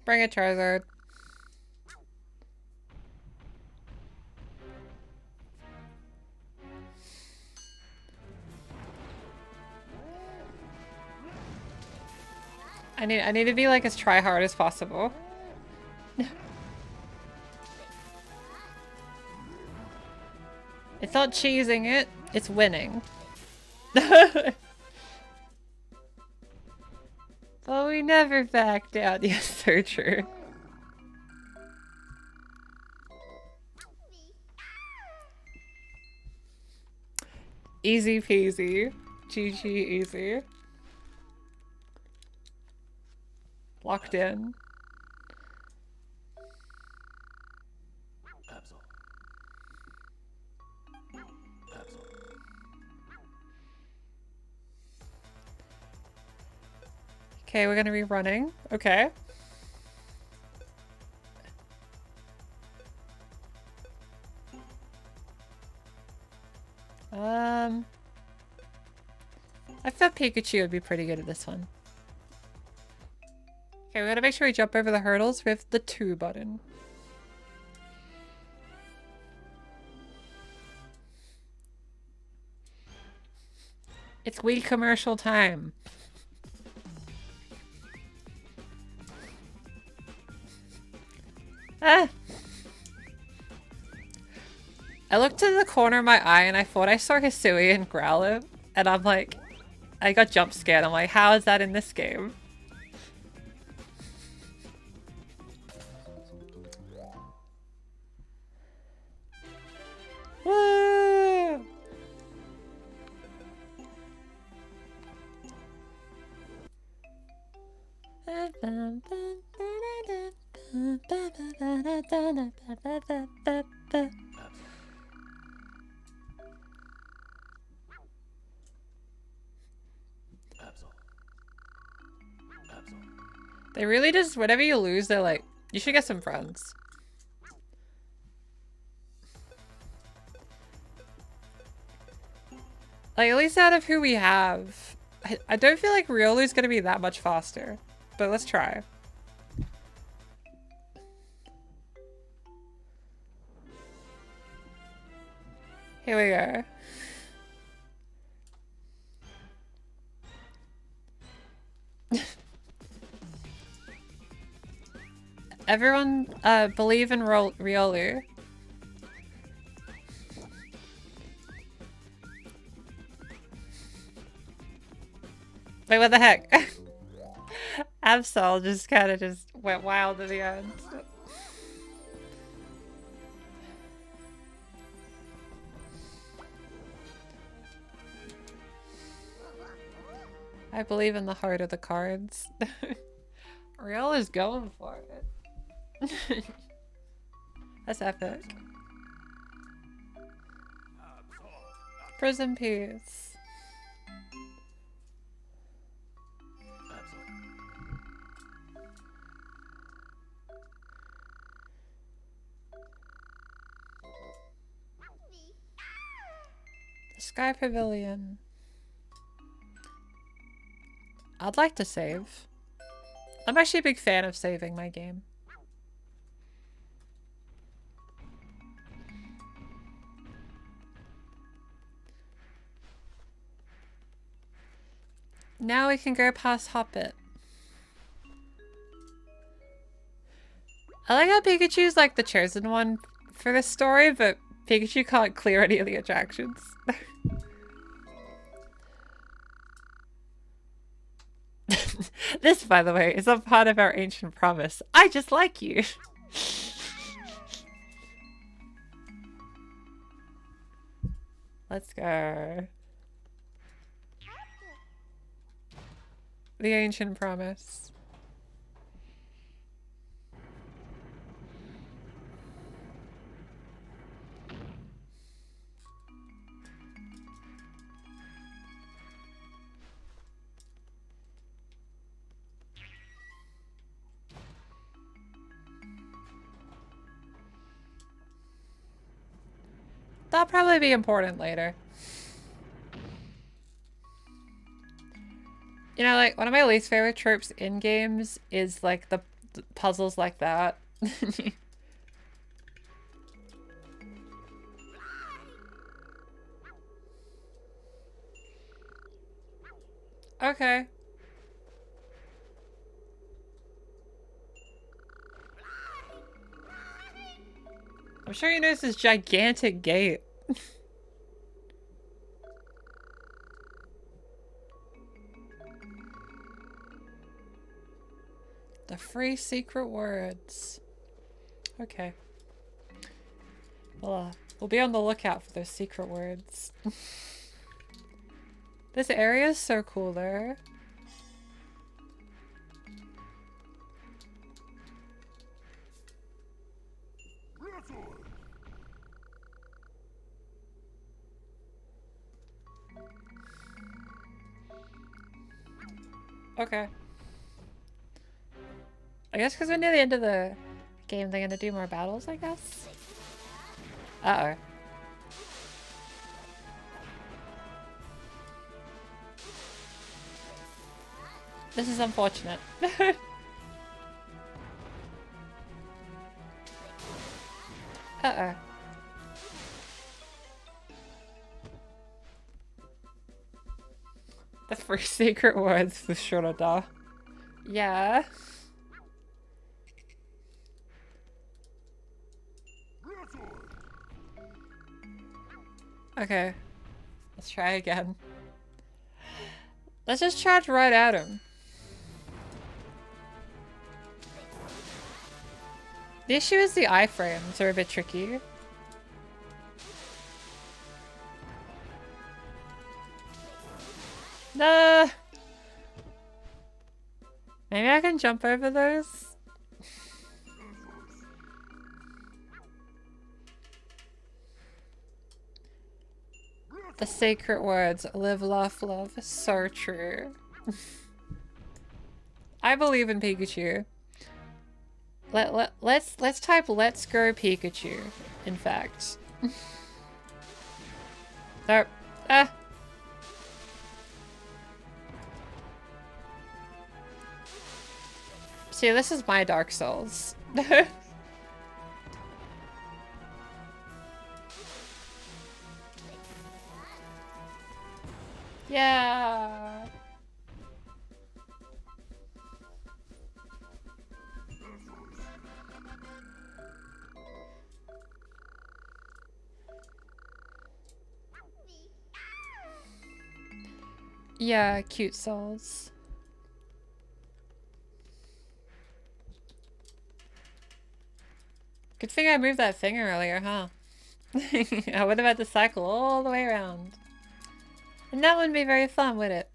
Bring it, Charizard. I need to be like as try hard as possible. It's not cheesing it, it's winning. But we never back down. Yes, so true. Easy peasy. GG easy. Locked in. Okay, we're gonna be running. Okay. I thought Pikachu would be pretty good at this one. Okay, we gotta make sure we jump over the hurdles with the 2 button. It's Wii commercial time. Ah! I looked to the corner of my eye and I thought I saw Hisuian Growlithe, and I'm like, I got jump scared. I'm like, how is that in this game? Woo! They really just, whenever you lose, they're like, you should get some friends. Like, at least out of who we have, I don't feel like Riolu's gonna be that much faster. But let's try. Here we go. Everyone believe in Riolu. Wait, what the heck? Absol just kind of just went wild at the end. I believe in the heart of the cards. Riol is going for it. That's epic. Prison Peace. The Sky Pavilion. I'd like to save. I'm actually a big fan of saving my game. Now we can go past Hoppit. I like how Pikachu's like the chosen one for this story, but Pikachu can't clear any of the attractions. This, by the way, is a part of our ancient promise. I just like you. Let's go. The ancient promise. That'll probably be important later. You know, like, one of my least favorite tropes in games is, like, the puzzles like that. Okay. I'm sure you noticed this gigantic gate. The free secret words. Okay. Well, we'll be on the lookout for those secret words. This area is so cool though. Okay. I guess because we're near the end of the game, they're gonna do more battles, I guess? Uh-oh. This is unfortunate. Uh-oh. The free secret words for Shurada. Yeah. Okay. Let's try again. Let's just charge right at him. The issue is the iframes are a bit tricky. Nah. Maybe I can jump over those. The sacred words, live, laugh, love. So true. I believe in Pikachu. Let's type let's go Pikachu, in fact. Nope. Ah. See, this is my Dark Souls. Yeah. Yeah, cute souls. Good thing I moved that thing earlier, huh? I would have had to cycle all the way around. And that wouldn't be very fun, would it?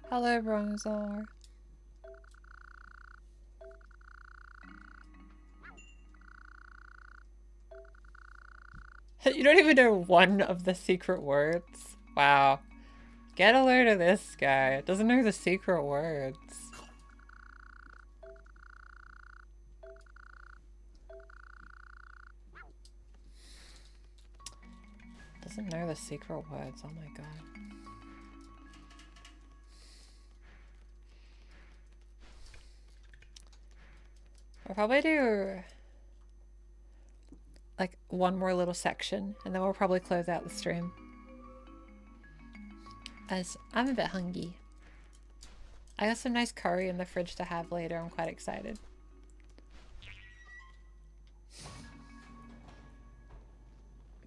Hello, Bronzor. You don't even know one of the secret words? Wow. Get a load of this guy. Doesn't know the secret words. Doesn't know the secret words. Oh my god. I'll probably do like one more little section, and then we'll probably close out the stream. As I'm a bit hungry. I got some nice curry in the fridge to have later. I'm quite excited.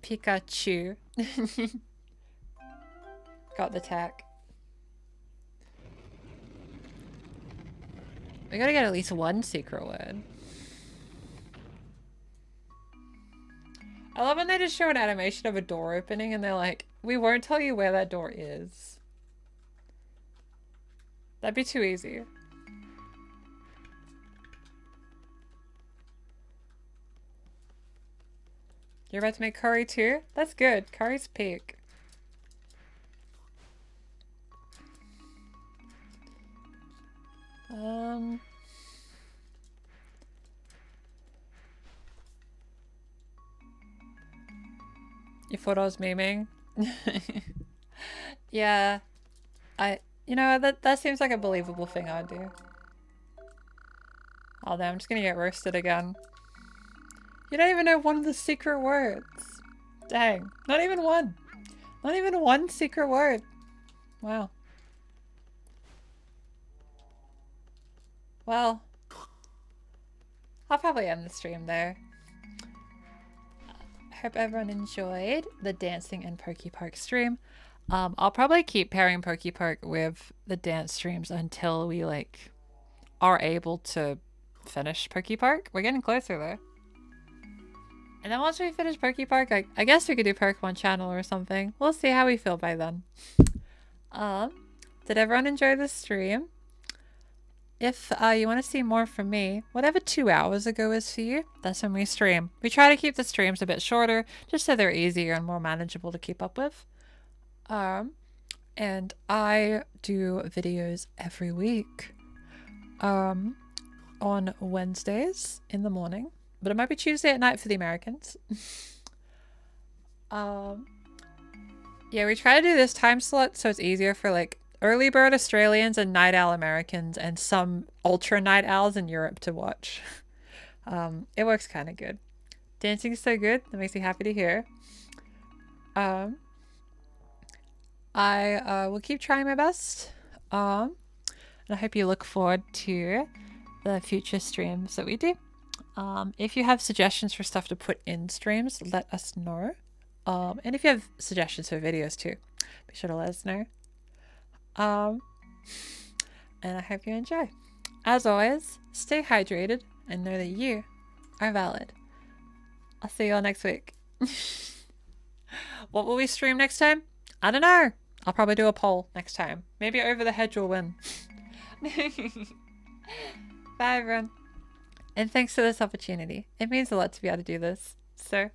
Pikachu. Got the tack. We gotta get at least one secret word. I love when they just show an animation of a door opening and they're like, we won't tell you where that door is. That'd be too easy. You're about to make curry too? That's good. Curry's peak. You thought I was memeing? Yeah. You know, that seems like a believable thing I'd do. Oh, damn, I'm just gonna get roasted again. You don't even know one of the secret words. Dang. Not even one. Not even one secret word. Wow. Well, I'll probably end the stream there. Hope everyone enjoyed the dancing and PokéPark stream. I'll probably keep pairing PokéPark with the dance streams until we like are able to finish PokéPark. We're getting closer there. And then once we finish PokéPark, I guess we could do Pokemon channel or something. We'll see how we feel by then. Did everyone enjoy the stream? If you want to see more from me, whatever 2 hours ago is for you, that's when we stream. We try to keep the streams a bit shorter, just so they're easier and more manageable to keep up with. And I do videos every week. On Wednesdays in the morning, but it might be Tuesday at night for the Americans. Yeah, we try to do this time slot so it's easier for like early bird Australians and night owl Americans and some ultra night owls in Europe to watch. It works kind of good. Dancing is so good. That makes me happy to hear. I will keep trying my best. And I hope you look forward to the future streams that we do. If you have suggestions for stuff to put in streams, let us know. And if you have suggestions for videos too, be sure to let us know. And I hope you enjoy. As always, stay hydrated and know that you are valid. I'll see you all next week. What will we stream next time? I don't know. I'll probably do a poll next time. Maybe Over the Hedge will win. Bye everyone. And thanks for this opportunity. It means a lot to be able to do this. So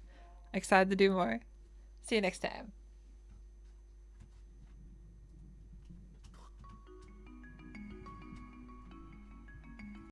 excited to do more. See you next time.